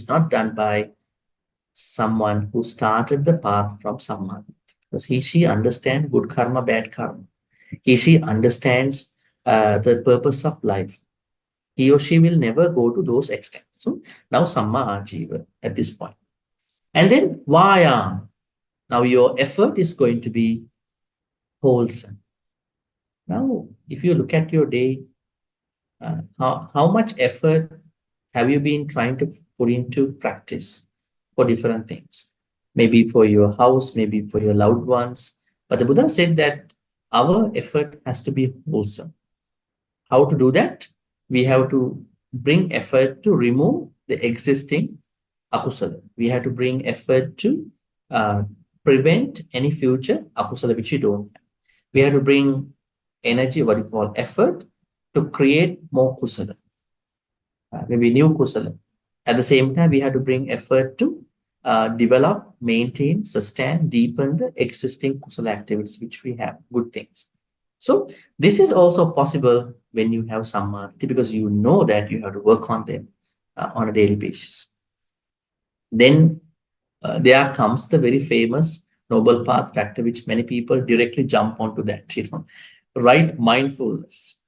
not done by someone who started the path from samadhi. Because she understands good karma, bad karma. She understands the purpose of life. He or she will never go to those extents. So now samma ajiva at this point. And then vayam. Now your effort is going to be wholesome. Now, if you look at your day, how much effort have you been trying to put into practice for different things? Maybe for your house, maybe for your loved ones. But the Buddha said that our effort has to be wholesome. How to do that? We have to bring effort to remove the existing akusala. We have to bring effort to prevent any future akusala which we don't have. We have to bring energy, what you call effort, to create more kusala, maybe new kusala. At the same time, we have to bring effort to develop, maintain, sustain, deepen the existing kusala activities which we have, good things. So this is also possible when you have samadhi, because you know that you have to work on them on a daily basis. Then there comes the very famous noble path factor, which many people directly jump onto that, right mindfulness.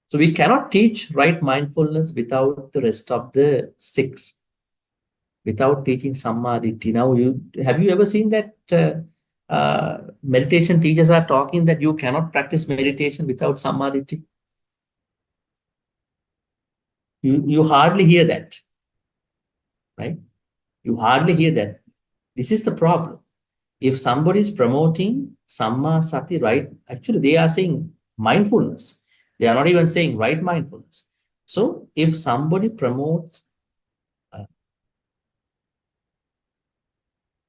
So we cannot teach right mindfulness without the rest of the six, without teaching samadhi. Now, have you ever seen that meditation teachers are talking that you cannot practice meditation without samadhi? You hardly hear that, right? You hardly hear that. This is the problem. If somebody is promoting samma sati, right, actually they are saying mindfulness. They are not even saying right mindfulness. So if somebody promotes,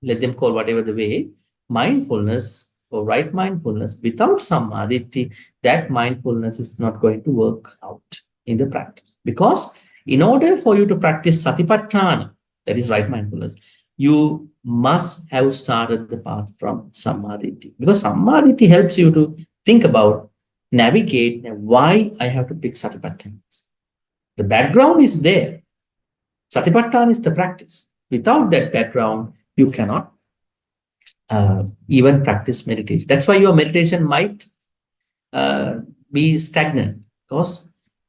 let them call whatever the way, mindfulness or right mindfulness without samadhi, that mindfulness is not going to work out in the practice. Because in order for you to practice satipatthana, that is right mindfulness, you must have started the path from samadhi. Because samadhi helps you to think about, navigate why I have to pick satipatthana. The background is there. Satipatthana is the practice. Without that background, you cannot even practice meditation. That's why your meditation might be stagnant, because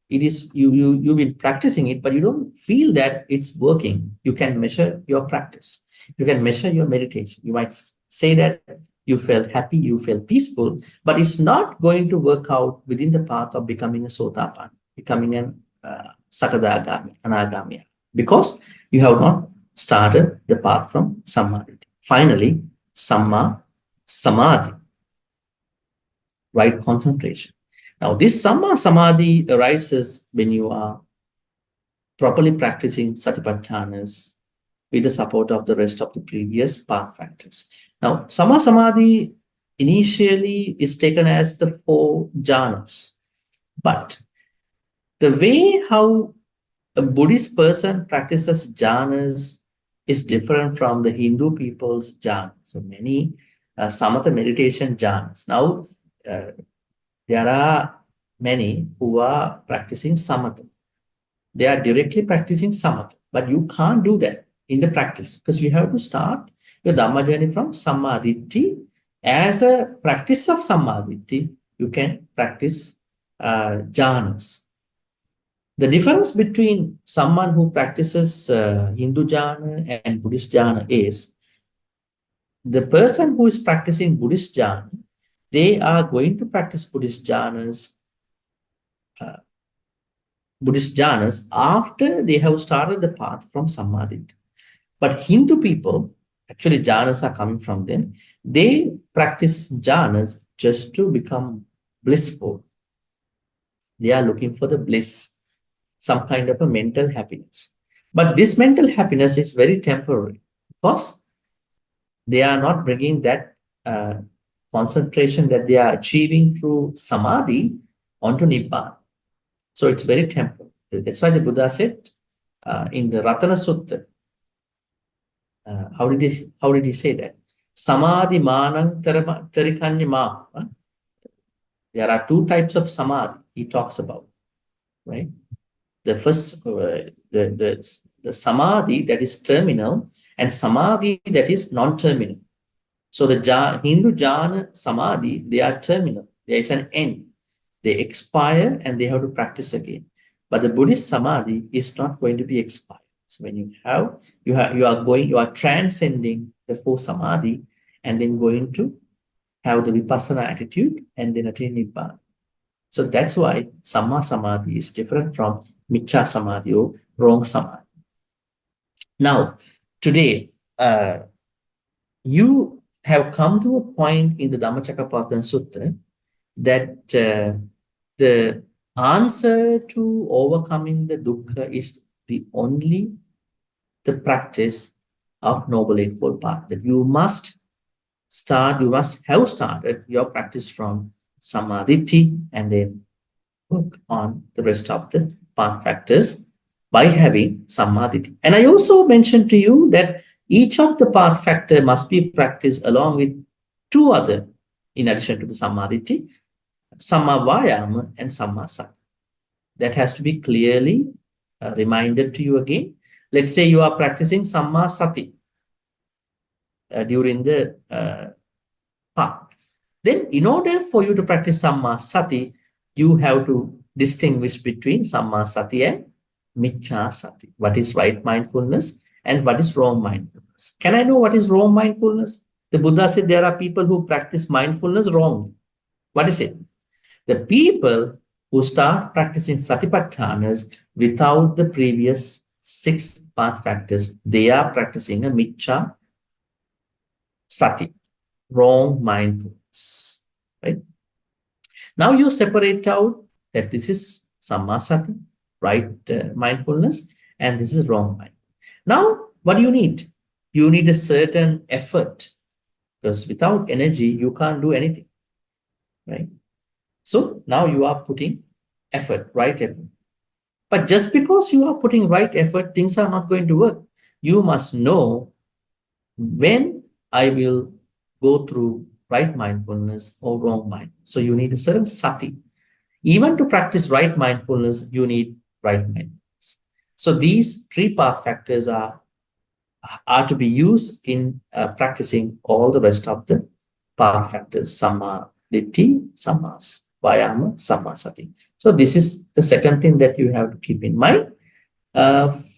it is you've been practicing it, but you don't feel that it's working. You can measure your practice. You can measure your meditation. You might say that you felt happy, you felt peaceful, but it's not going to work out within the path of becoming a Sotapan, becoming an Sakadagami, Anagami, because you have not started the path from Samadhi. Finally, Samma Samadhi, right concentration. Now, this Samma Samadhi arises when you are properly practicing Satipatthanas with the support of the rest of the previous path factors. Now, Samma Samadhi initially is taken as the 4 jhanas, but the way how a Buddhist person practices jhanas is different from the Hindu people's jhana. So many samatha meditation jhanas. Now, there are many who are practicing samatha. They are directly practicing samatha, but you can't do that in the practice, because you have to start your Dhamma journey from Sammaditthi. As a practice of Sammaditthi, you can practice jhanas. The difference between someone who practices Hindu jhana and Buddhist jhana is the person who is practicing Buddhist jhana, they are going to practice Buddhist jhanas after they have started the path from Samadhi. But Hindu people, actually jhanas are coming from them, they practice jhanas just to become blissful. They are looking for the bliss, some kind of a mental happiness. But this mental happiness is very temporary, because they are not bringing that concentration that they are achieving through Samadhi onto Nibbana. So it's very temporary. That's why the Buddha said in the Ratana Sutta, how did he say that? Samadhi manang tarikanyama. There are 2 types of samadhi he talks about, right? The first, the samadhi that is terminal, and samadhi that is non-terminal. So the Hindu jhana samadhi, they are terminal. There is an end. They expire and they have to practice again. But the Buddhist samadhi is not going to be expired. So when you are transcending the 4 samadhi, and then going to have the vipassana attitude and then attain nibbana. So that's why Samma Samadhi is different from Miccha Samadhi or wrong Samadhi. Now, today, you have come to a point in the Dhammacakkappavattana Sutta that the answer to overcoming the dukkha is the practice of Noble Eightfold Path. That you must have started your practice from Samadhi, and then work on the rest of the path factors by having Samadhi. And I also mentioned to you that each of the path factor must be practiced along with 2 other, in addition to the Samadhi, Samma Vayama and Samma Sati. That has to be clearly reminded to you again. Let's say you are practicing Samma Sati during the path. Then in order for you to practice Samma Sati, you have to distinguish between Samma Sati and Miccha Sati. What is right mindfulness and what is wrong mindfulness? Can I know what is wrong mindfulness? The Buddha said there are people who practice mindfulness wrongly. What is it? The people who start practicing Satipatthanas without the previous 6 path factors, they are practicing a Miccha Sati, wrong mindfulness, right? Now you separate out that this is Samma Sati, right mindfulness, and this is wrong mind. Now, what do you need? You need a certain effort, because without energy, you can't do anything, right? So now you are putting effort, right effort. But just because you are putting right effort, things are not going to work. You must know when I will go through right mindfulness or wrong mind. So you need a certain sati. Even to practice right mindfulness, you need right mindfulness. So these three path factors are to be used in practicing all the rest of the path factors, Samma Ditti, Samma Vayama, Samma Sati. So this is the second thing that you have to keep in mind.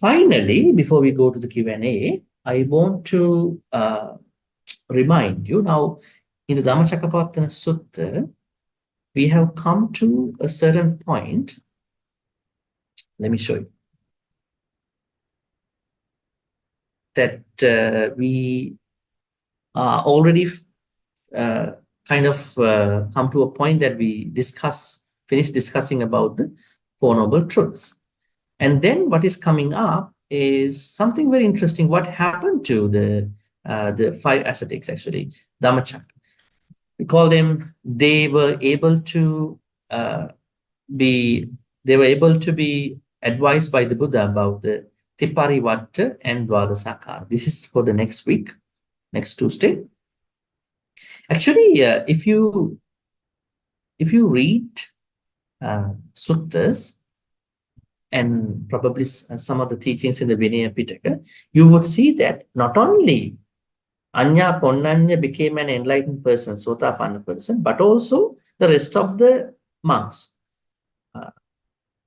Finally, before we go to the Q&A, I want to remind you now, in the Dhammacakkappavattana Sutta, we have come to a certain point. Let me show you. That we are already kind of come to a point that we finish discussing about the Four Noble Truths. And then what is coming up is something very interesting. What happened to the five ascetics, actually, Dhammacakka? We call them, they were able to be advised by the Buddha about the Tiparivatta and Dwadasakara. This is for the next week, next Tuesday. Actually, if you read suttas and probably some of the teachings in the Vinaya Pitaka, you would see that not only Anya Konnanya became an enlightened person, Sotapanna person, but also the rest of the monks.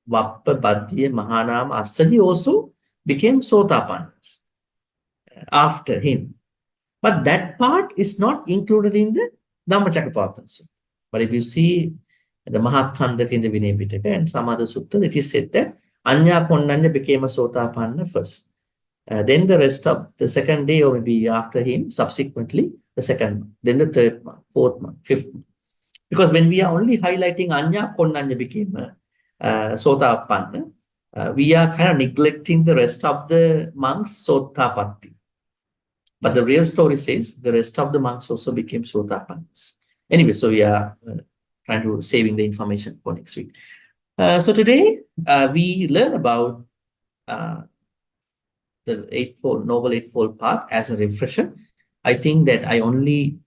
Vappa, Badhya, Mahanama, Astadi also became Sotapannas after him. But that part is not included in the Dhammacakkappavattana Sutta. But if you see the Mahakhandaka in the Vinaya Pitaka and some other suttas, it is said that Anya Konnanya became a Sotapanna first. Then the rest of the second day, or maybe after him, subsequently, the second month, then the third month, fourth month, fifth month. Because when we are only highlighting Anya Konnanya became a Sotapanna, we are kind of neglecting the rest of the monks, Sotapatti. But the real story says the rest of the monks also became Sotapannas. Anyway, so we are trying to saving the information for next week. So today we learn about the Noble Eightfold Path as a refresher. I think that I only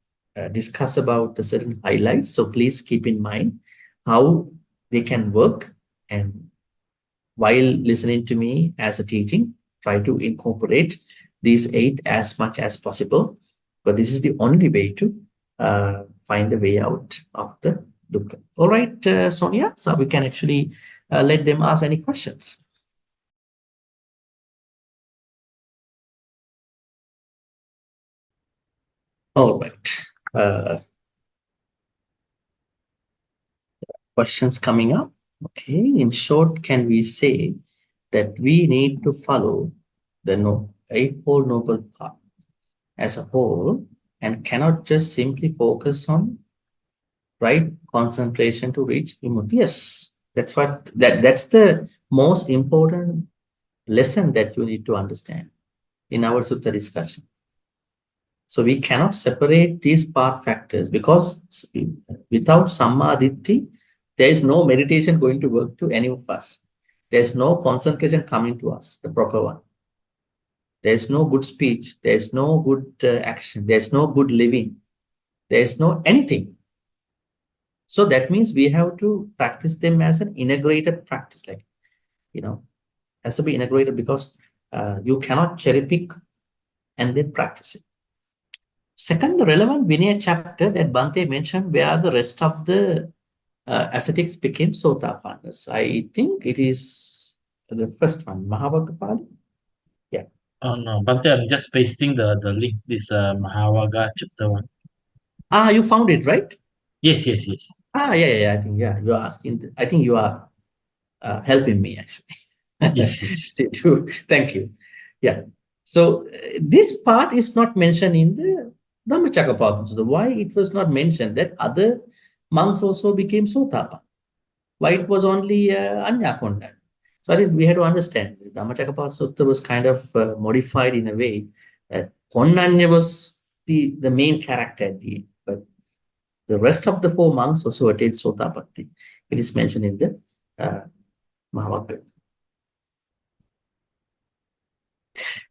discuss about the certain highlights. So please keep in mind how they can work, and while listening to me as a teaching, try to incorporate these 8 as much as possible. But this is the only way to find a way out of the dukkha. All right, Sonia, so we can actually let them ask any questions. All right. Questions coming up. Okay. In short, can we say that we need to follow the Eightfold Noble Path as a whole and cannot just simply focus on right concentration to reach vimutti? Yes, that's the most important lesson that you need to understand in our sutta discussion. So we cannot separate these path factors, because without Samma Ditti, there is no meditation going to work to any of us. There's no concentration coming to us, the proper one. There's no good speech. There's no good action. There's no good living. There's no anything. So that means we have to practice them as an integrated practice, like, has to be integrated, because you cannot cherry pick and then practice it. Second, the relevant Vinaya chapter that Bhante mentioned, where the rest of the ascetics became Sotapannas. I think it is the first one, Mahavagga. Yeah. Oh no, Bhante, I'm just pasting the link, this Mahavagga chapter 1. You found it, right? Yes. Yeah. I think, you are asking. I think you are helping me, actually. Yes. See, too. Thank you. Yeah. So this part is not mentioned in the Dhammacakkappavattana. So why it was not mentioned that other monks also became Sotapanna? Why it was only Anya Konnanya? So I think we had to understand the Dhammacakkappavattana Sutta was kind of modified in a way that Konnanya was the main character at the end, but the rest of the 4 monks also attained Sotapatti. It is mentioned in the Mahavagga.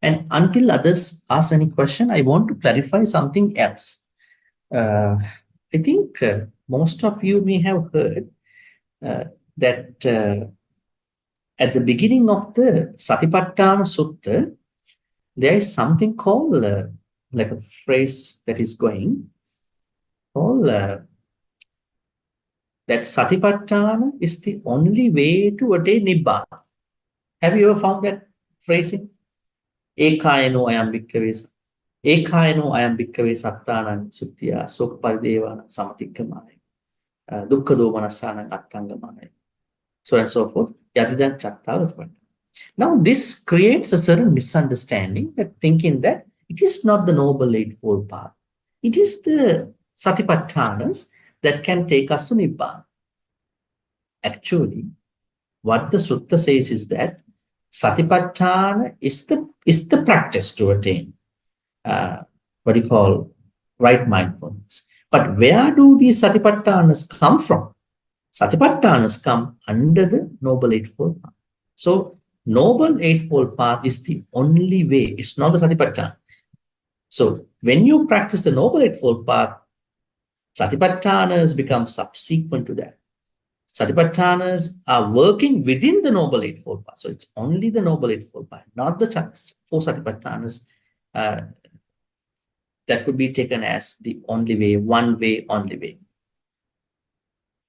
And until others ask any question, I want to clarify something else. I think most of you may have heard that at the beginning of the Satipatthana Sutta, there is something called like a phrase that is going called that Satipatthana is the only way to attain Nibbana. Have you ever found that phrasing? Ekayano ayam bhikkhave. Ekayano ayam bhikkhave sattana suttiya soka paridevana samatikkamaya. Dukkha domanasana attangamaya. So and so forth. Yadidan chattavattana. Now, this creates a certain misunderstanding that thinking that it is not the Noble Eightfold Path. It is the Satipatthanas that can take us to Nibbana. Actually, what the Sutta says is that Satipatthana is the practice to attain what you call right mindfulness. But where do these Satipatthanas come from? Satipatthanas come under the Noble Eightfold Path. So, Noble Eightfold Path is the only way. It's not the Satipatthana. So, when you practice the Noble Eightfold Path, Satipatthanas become subsequent to that. Satipatthanas are working within the Noble Eightfold Path. So, it's only the Noble Eightfold Path, not the four Satipatthanas that could be taken as the only way, one way, only way.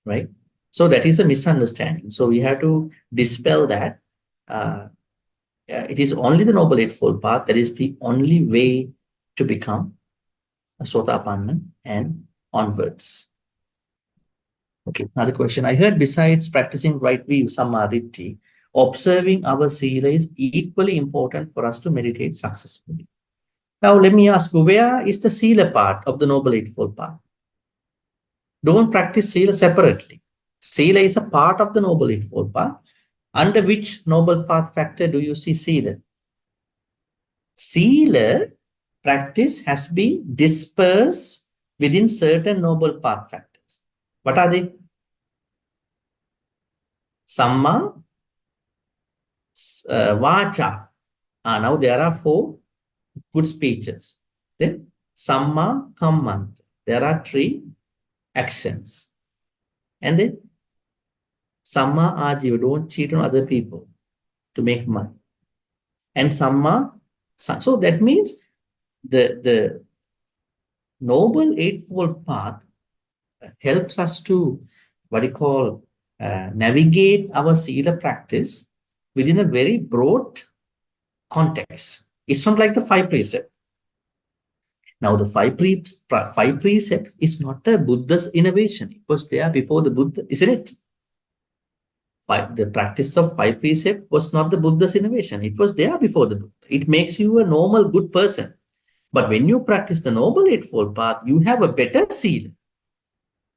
Right? So, that is a misunderstanding. So, we have to dispel that. It is only the Noble Eightfold Path that is the only way to become a Sotapanna and onwards. Okay, another question. I heard besides practicing right view, samadhi, observing our sila is equally important for us to meditate successfully. Now, let me ask you, where is the sila part of the Noble Eightfold Path? Don't practice sila separately. Sila is a part of the Noble Eightfold Path. Under which Noble Path factor do you see sila? Sila practice has been dispersed within certain Noble Path factors. What are they? Samma, vacha. Now there are 4 good speeches. Then Samma Kammanta. There are 3 actions. And then Samma Ajiva, don't cheat on other people to make money. And Samma, so that means the Noble Eightfold Path helps us to, what you call, navigate our sila practice within a very broad context. It's not like the 5 precepts. Now, the 5 precepts is not a Buddha's innovation. It was there before the Buddha, isn't it? The practice of 5 precepts was not the Buddha's innovation. It was there before the Buddha. It makes you a normal, good person. But when you practice the Noble Eightfold Path, you have a better sila.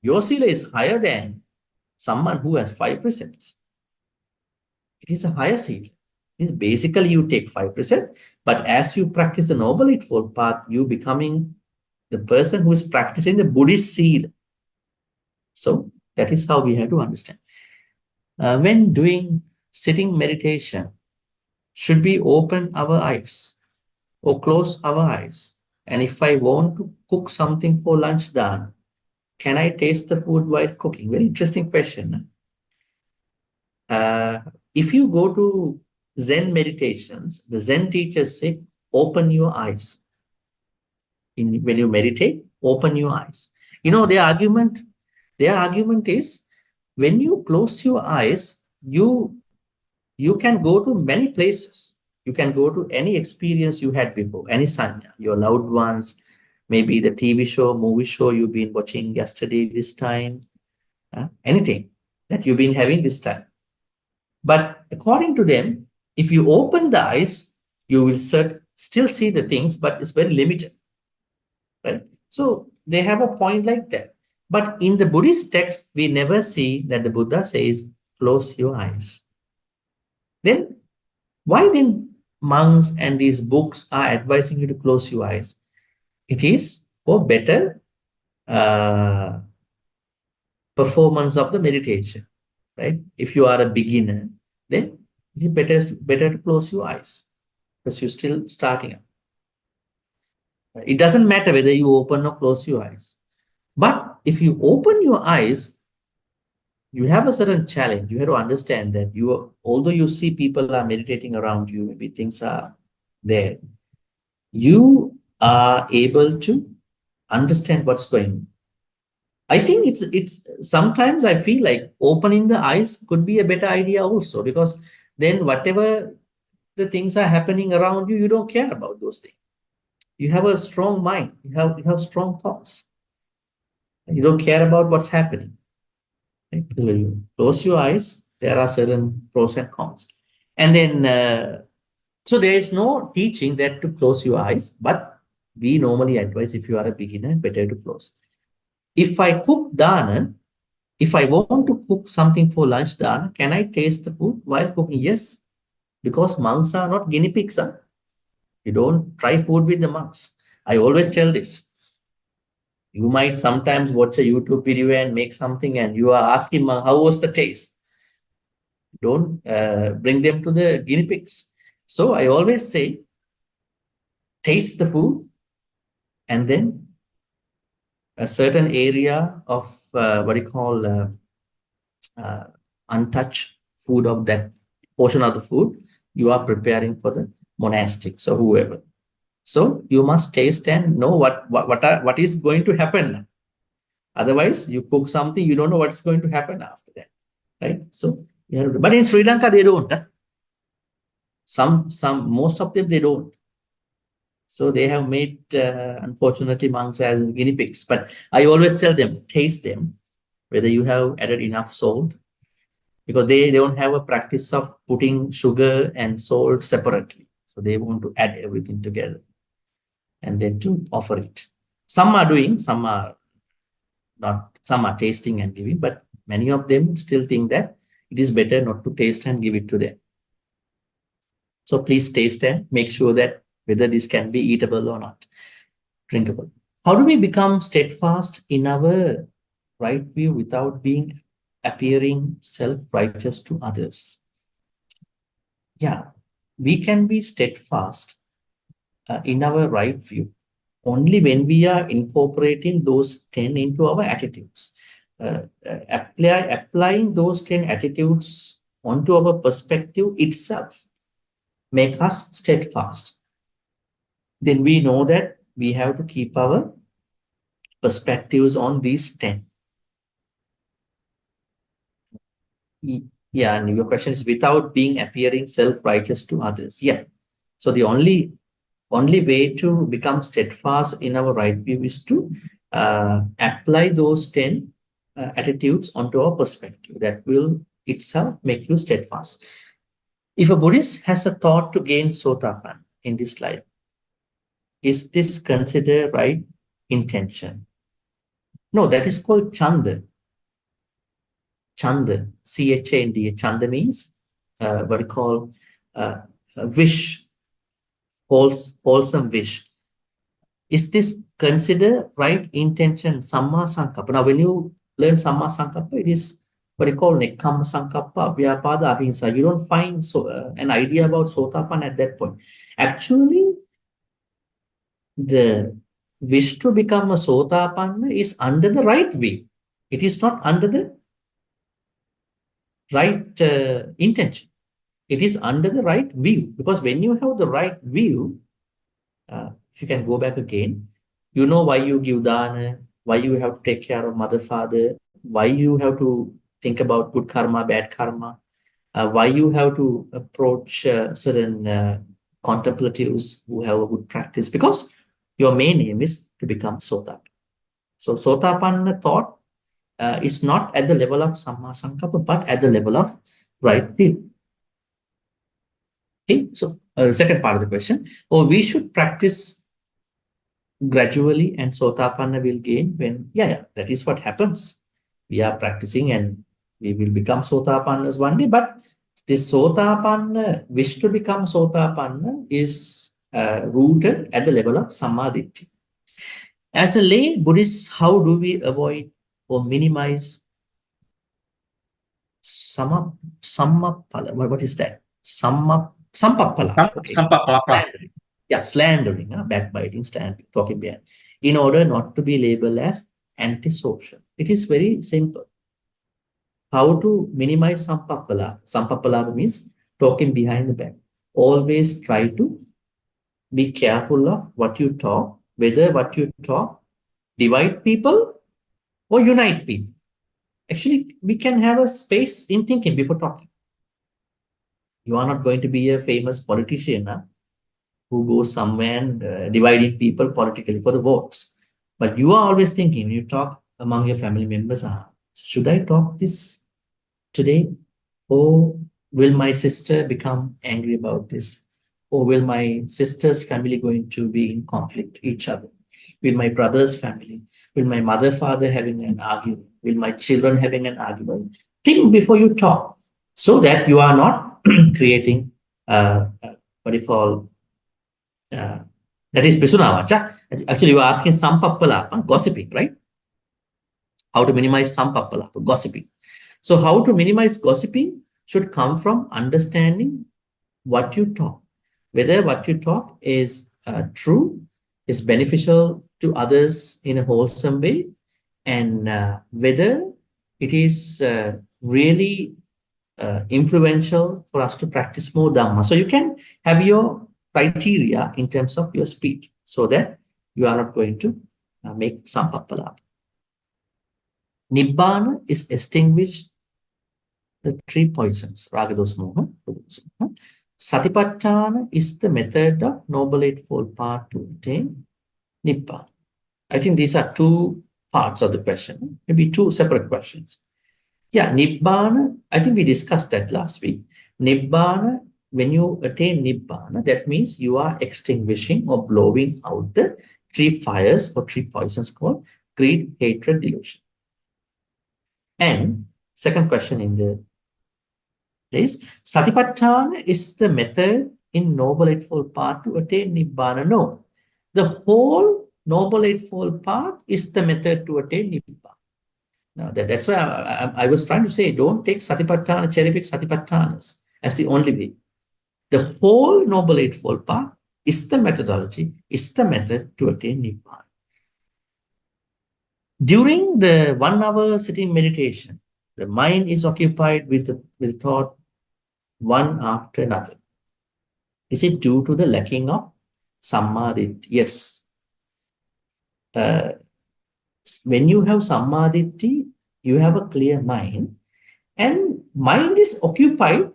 Your sila is higher than someone who has 5 precepts. It is a higher sila. It's basically you take 5 precepts, but as you practice the Noble Eightfold Path, you becoming the person who is practicing the Buddhist sila. So that is how we have to understand. When doing sitting meditation, should we open our eyes or close our eyes? And if I want to cook something for lunch done, can I taste the food while cooking? Very interesting question. If you go to Zen meditations, the Zen teachers say, open your eyes. When you meditate, open your eyes. You know, their argument is, when you close your eyes, you can go to many places. You can go to any experience you had before, any sanya, your loved ones, maybe the TV show, movie show you've been watching yesterday, this time, anything that you've been having this time. But according to them, if you open the eyes, you will still see the things, but it's very limited. Right? So they have a point like that. But in the Buddhist text, we never see that the Buddha says, close your eyes. Then, why then monks and these books are advising you to close your eyes? It is for better performance of the meditation, right? If you are a beginner, then it is better to close your eyes because you're still starting up. It doesn't matter whether you open or close your eyes. But if you open your eyes, you have a certain challenge. You have to understand that although you see people are meditating around you, maybe things are there, you are able to understand what's going on. I think it's sometimes I feel like opening the eyes could be a better idea also, because then whatever the things are happening around you, you don't care about those things. You have a strong mind. You have strong thoughts. You don't care about what's happening. Right? Because when you close your eyes, there are certain pros and cons. And then, so there is no teaching that to close your eyes, but we normally advise if you are a beginner, better to close. If I cook dana, if I want to cook something for lunch dana, can I taste the food while cooking? Yes, because monks are not guinea pigs. Huh? You don't try food with the monks. I always tell this. You might sometimes watch a YouTube video and make something and you are asking monk, how was the taste? Don't bring them to the guinea pigs. So I always say, taste the food and then a certain area of what you call untouched food of that portion of the food, you are preparing for the monastics or whoever. So you must taste and know what is going to happen. Otherwise, you cook something, you don't know what's going to happen after that, right? So, but in Sri Lanka, they don't. Most of them, they don't. So they have made, unfortunately, monks as guinea pigs. But I always tell them, taste them, whether you have added enough salt, because they don't have a practice of putting sugar and salt separately. So they want to add everything together and then to offer it. Some are doing, some are not, some are tasting and giving, but many of them still think that it is better not to taste and give it to them. So please taste and make sure that whether this can be eatable or not, drinkable. How do we become steadfast in our right view without being appearing self-righteous to others? Yeah, we can be steadfast in our right view only when we are incorporating those 10 into our attitudes. Applying those 10 attitudes onto our perspective itself make us steadfast. Then we know that we have to keep our perspectives on these 10. Yeah, and your question is without being appearing self-righteous to others. Yeah. So the only way to become steadfast in our right view is to apply those 10 attitudes onto our perspective. That will itself make you steadfast. If a Buddhist has a thought to gain Sotapan in this life, is this considered right intention? No, that is called Chanda. Chanda, Chanda. Chanda means what we call wish, wholesome wish. Is this considered right intention, Samma Sankappa? Now, when you learn Samma Sankappa, it is what you call Nekkhamma Sankappa, Vyapada, Ahimsa. You don't find an idea about Sotapan at that point. Actually, the wish to become a Sotapanna is under the right way. It is not under the right intention. It is under the right view. Because when you have the right view, if you can go back again, you know why you give dana, why you have to take care of mother, father, why you have to think about good karma, bad karma, why you have to approach certain contemplatives who have a good practice, because your main aim is to become Sotapan. So Sotapanna thought is not at the level of Samma Sankappa, but at the level of right view. Okay, so second part of the question, we should practice gradually and Sotapanna will gain when, yeah, that is what happens. We are practicing and we will become Sotapannas one day, but this Sotapanna, wish to become Sotapanna is rooted at the level of Sammaditthi. As a lay Buddhist, how do we avoid or minimize Sammapala? What is that? Sampappala. Okay. Slandering. Yeah, slandering, backbiting, talking behind, in order not to be labeled as antisocial. It is very simple. how to minimize sampappala. Sampappala means talking behind the back. Always try to be careful of what you talk, whether what you talk divide people or unite people. Actually, we can have a space in thinking before talking. You are not going to be a famous politician who goes somewhere and dividing people politically for the votes. But you are always thinking, when you talk among your family members, should I talk this today? Or will my sister become angry about this? Or will my sister's family going to be in conflict each other? Will my brother's family? Will my mother, father having an argument? Will my children having an argument? Think before you talk so that you are not creating what do you call that is Pisunavacha. Actually, you are asking Sampappalapa, gossiping, right? How to minimize Sampappalapa, gossiping. So, how to minimize gossiping should come from understanding what you talk, whether what you talk is true, is beneficial to others in a wholesome way, and whether it is really influential for us to practice more Dhamma. So you can have your criteria in terms of your speech so that you are not going to make sampappala. Nibbana is extinguished the three poisons, raga, dosa, moha. Satipatthana is the method of Noble Eightfold Path to attain Nibbana. I think these are two parts of the question, maybe two separate questions. Yeah, Nibbana, I think we discussed that last week. Nibbana, when you attain Nibbana, that means you are extinguishing or blowing out the three fires or three poisons called greed, hatred, delusion. And second question in the place, Satipatthana is the method in Noble Eightfold Path to attain Nibbana. No, the whole Noble Eightfold Path is the method to attain Nibbana. Now that's why I was trying to say, don't take Satipatthana, cherry pick Satipatthanas as the only way. The whole Noble Eightfold Path is the methodology, is the method to attain Nibbana. During the 1 hour sitting meditation, the mind is occupied with thought one after another. Is it due to the lacking of Sammaditthi? Yes. When you have Sammaditthi, you have a clear mind, and mind is occupied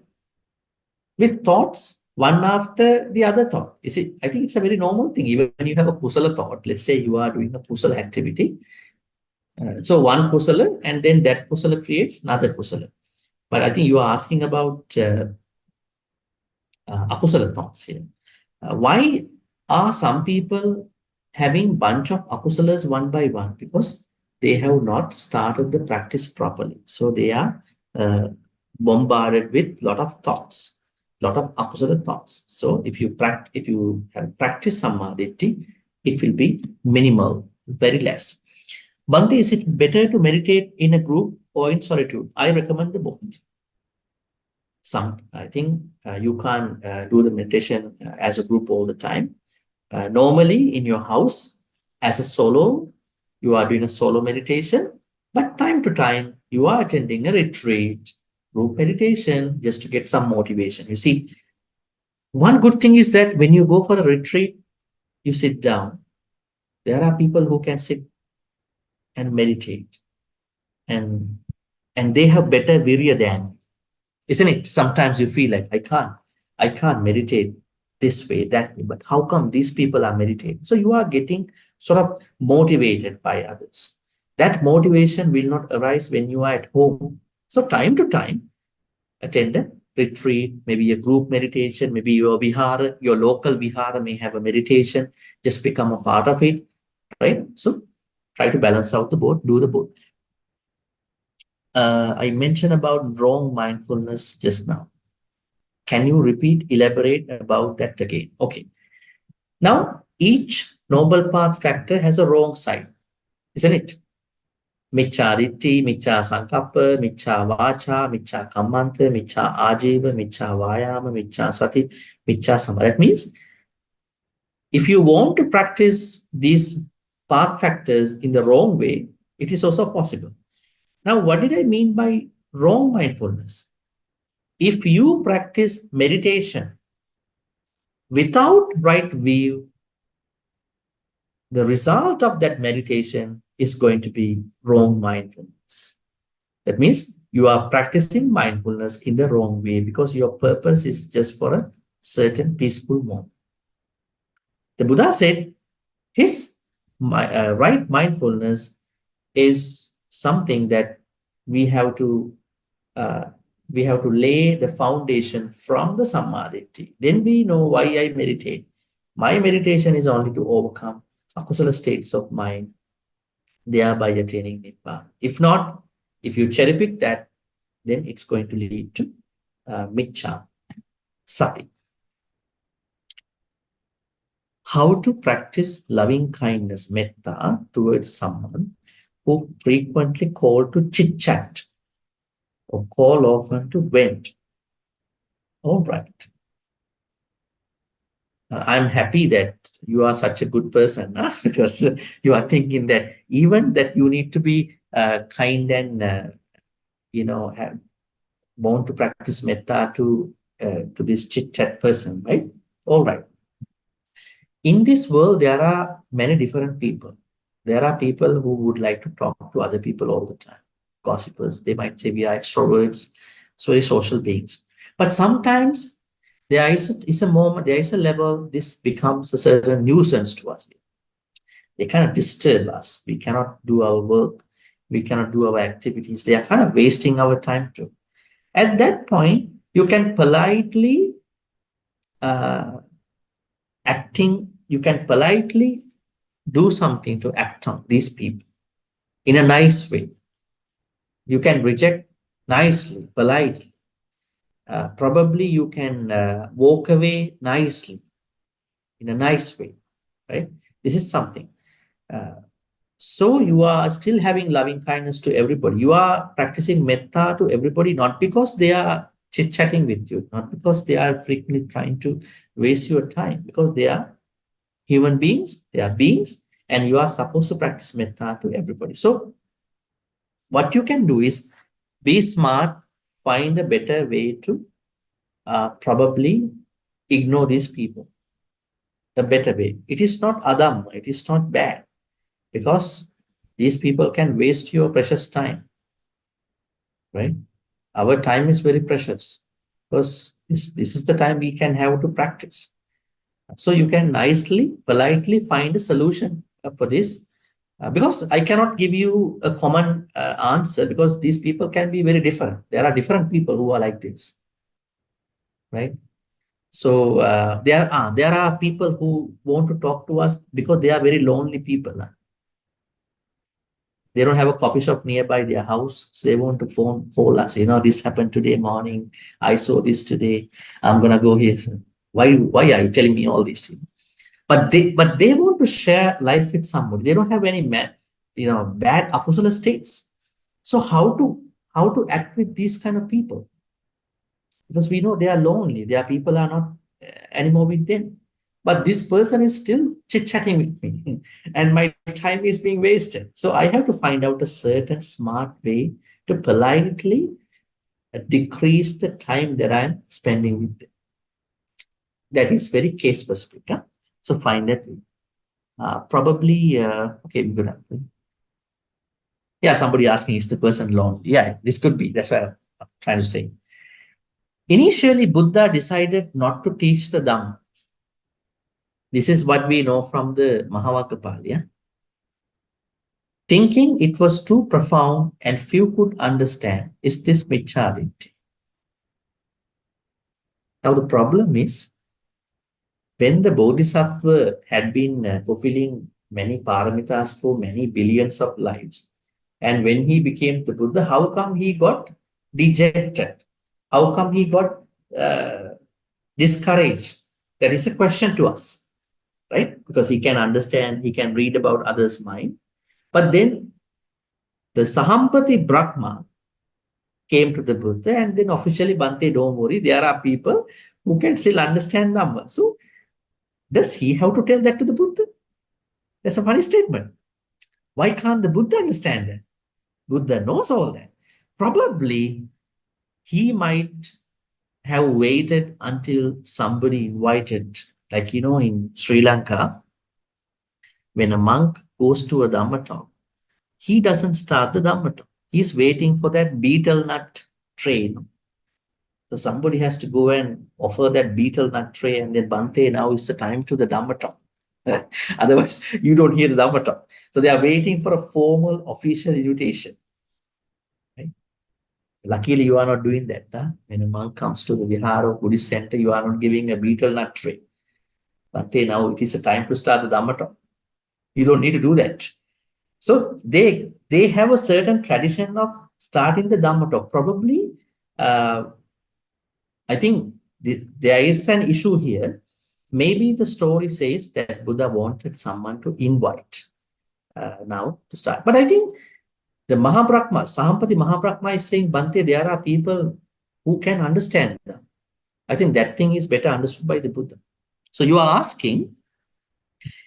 with thoughts one after the other thought. I think it's a very normal thing. Even when you have a kusala thought, let's say you are doing a kusala activity. So one kusala, and then that kusala creates another kusala. But I think you are asking about akusala thoughts here. Why are some people having bunch of akusalas one by one? Because they have not started the practice properly. So they are bombarded with lot of thoughts, lot of akusala thoughts. So if you have practiced Sammaditthi, it will be minimal, very less. Bhante, is it better to meditate in a group or in solitude? I recommend the both. I think you can't do the meditation as a group all the time. Normally in your house, as a solo, you are doing a solo meditation, but time to time, you are attending a retreat, group meditation, just to get some motivation. You see, one good thing is that when you go for a retreat, you sit down. There are people who can sit and meditate, and they have better virya than me. Isn't it? Sometimes you feel like I can't meditate this way, that way, but how come these people are meditating? So you are getting sort of motivated by others. That motivation will not arise when you are at home. So time to time, attend a retreat, maybe a group meditation, maybe your vihara, your local vihara may have a meditation, just become a part of it, right? So try to balance out the both, do the both. I mentioned about wrong mindfulness just now. Can you elaborate about that again? Okay. Now, each noble path factor has a wrong side, isn't it? Miccha ditti, miccha sankappa, miccha vacha, miccha kammanta, miccha ajiva, miccha vayama, miccha sati, miccha sama. That means if you want to practice these path factors in the wrong way, it is also possible. Now, what did I mean by wrong mindfulness. If you practice meditation without right view, the result of that meditation is going to be wrong mindfulness. That means you are practicing mindfulness in the wrong way because your purpose is just for a certain peaceful moment. The Buddha said his right mindfulness is something that we have to uh, we have to lay the foundation from the samadhi. Then we know why I meditate. My meditation is only to overcome akusala states of mind, thereby attaining nibbana. If not, if you cherry pick that, then it's going to lead to miccha sati. How to practice loving kindness, metta, towards someone who frequently call to chit chat or call often to vent. All right. I'm happy that you are such a good person, because you are thinking that even that you need to be kind and have born to practice metta to this chit chat person, right? All right. In this world, there are many different people. There are people who would like to talk to other people all the time. Gossipers, they might say we are extroverts, so we're social beings. But sometimes is a moment, there is a level, this becomes a certain nuisance to us. They kind of disturb us. We cannot do our work. We cannot do our activities. They are kind of wasting our time too. At that point, you can politely uh, you can politely do something to act on these people in a nice way. You can reject nicely, politely. Probably you can walk away nicely, in a nice way, right? This is something. So you are still having loving kindness to everybody. You are practicing metta to everybody, not because they are chit-chatting with you, not because they are frequently trying to waste your time, because they are human beings, they are beings, and you are supposed to practice metta to everybody. So what you can do is be smart, find a better way to probably ignore these people, the better way. It is not Adam, it is not bad, because these people can waste your precious time, right? Our time is very precious because this is the time we can have to practice. So you can nicely, politely find a solution for this. Because I cannot give you a common answer, because these people can be very different. There are different people who are like this, right? So there are people who want to talk to us because they are very lonely people. They don't have a coffee shop nearby their house, so they want to call us. This happened today morning. I saw this today. I'm gonna go here. So why are you telling me all this? But they want to share life with somebody. They don't have any bad akusala states. So how to act with these kind of people? Because we know they are lonely. Their people are not anymore with them. But this person is still chit-chatting with me, and my time is being wasted. So I have to find out a certain smart way to politely decrease the time that I'm spending with them. That is very case specific. Huh? So find that way. Probably, okay, we're gonna. Yeah, somebody asking, is the person lonely? Yeah, this could be. That's what I'm trying to say. Initially, Buddha decided not to teach the Dhamma. This is what we know from the Mahavakapala. Yeah? Thinking it was too profound and few could understand is this Micchadinti. Now the problem is, when the Bodhisattva had been fulfilling many paramitas for many billions of lives, and when he became the Buddha, how come he got dejected? How come he got discouraged? That is a question to us, right? Because he can understand, he can read about others' mind. But then the Sahampati Brahma came to the Buddha, and then officially, Bhante, don't worry, there are people who can still understand Dhamma. So does he have to tell that to the Buddha? That's a funny statement. Why can't the Buddha understand that? Buddha knows all that. probably he might have waited until somebody invited, like, in Sri Lanka, when a monk goes to a Dhamma talk, he doesn't start the Dhamma talk. He's waiting for that betel nut tray. So somebody has to go and offer that betel nut tray, and then Bante, now is the time to the Dhamma talk. Otherwise, you don't hear the Dhamma talk. So they are waiting for a formal official invitation. Right? Luckily, you are not doing that. Huh? When a monk comes to the Vihara or Buddhist center, you are not giving a betel nut tray. Bante, now it is the time to start the Dhamma talk. You don't need to do that. So they have a certain tradition of starting the Dhamma talk. Probably, I think there is an issue here. Maybe the story says that Buddha wanted someone to invite now to start. But I think the Mahabrahma, Sahampati Mahabrahma is saying, Bante, there are people who can understand them. I think that thing is better understood by the Buddha. So you are asking,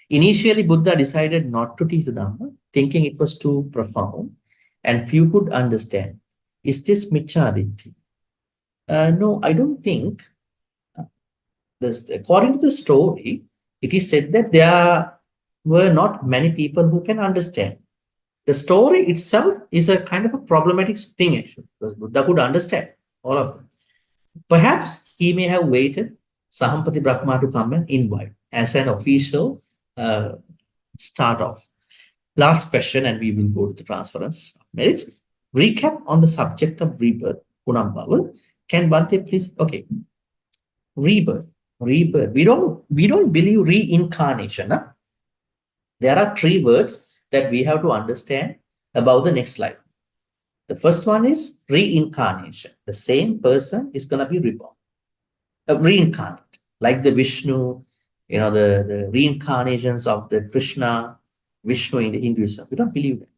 initially Buddha decided not to teach the Dhamma, thinking it was too profound and few could understand. Is this Micchaditthi? No, I don't think. According to the story, it is said that there were not many people who can understand. The story itself is a kind of a problematic thing, actually, because Buddha could understand all of them. Perhaps he may have waited Sahampati Brahma to come and invite as an official start off. Last question, and we will go to the transference of merits. Recap on the subject of rebirth, Punambhava. Can Bhante please? Okay. Rebirth. We don't believe reincarnation. Huh? There are 3 words that we have to understand about the next life. The first one is reincarnation. The same person is going to be reborn, reincarnate, like the Vishnu, the reincarnations of the Krishna, Vishnu in the Hinduism. We don't believe that.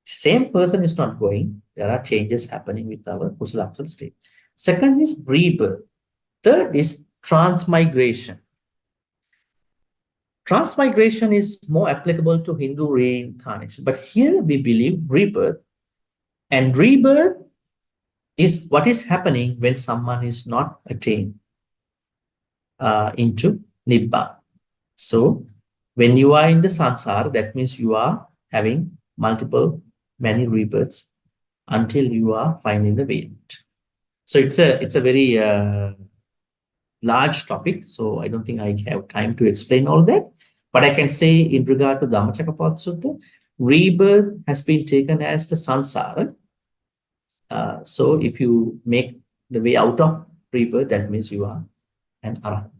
The same person is not going. There are changes happening with our Kusala Akusala state. Second is rebirth. Third is transmigration. Transmigration is more applicable to Hindu reincarnation, but here we believe rebirth. And rebirth is what is happening when someone is not attained into Nibbana. So when you are in the samsara, that means you are having many rebirths until you are finding the way out. So it's a very large topic, so I don't think I have time to explain all that. But I can say in regard to Dhammacakkappavattana Sutta, rebirth has been taken as the samsara. So if you make the way out of rebirth, that means you are an arahant.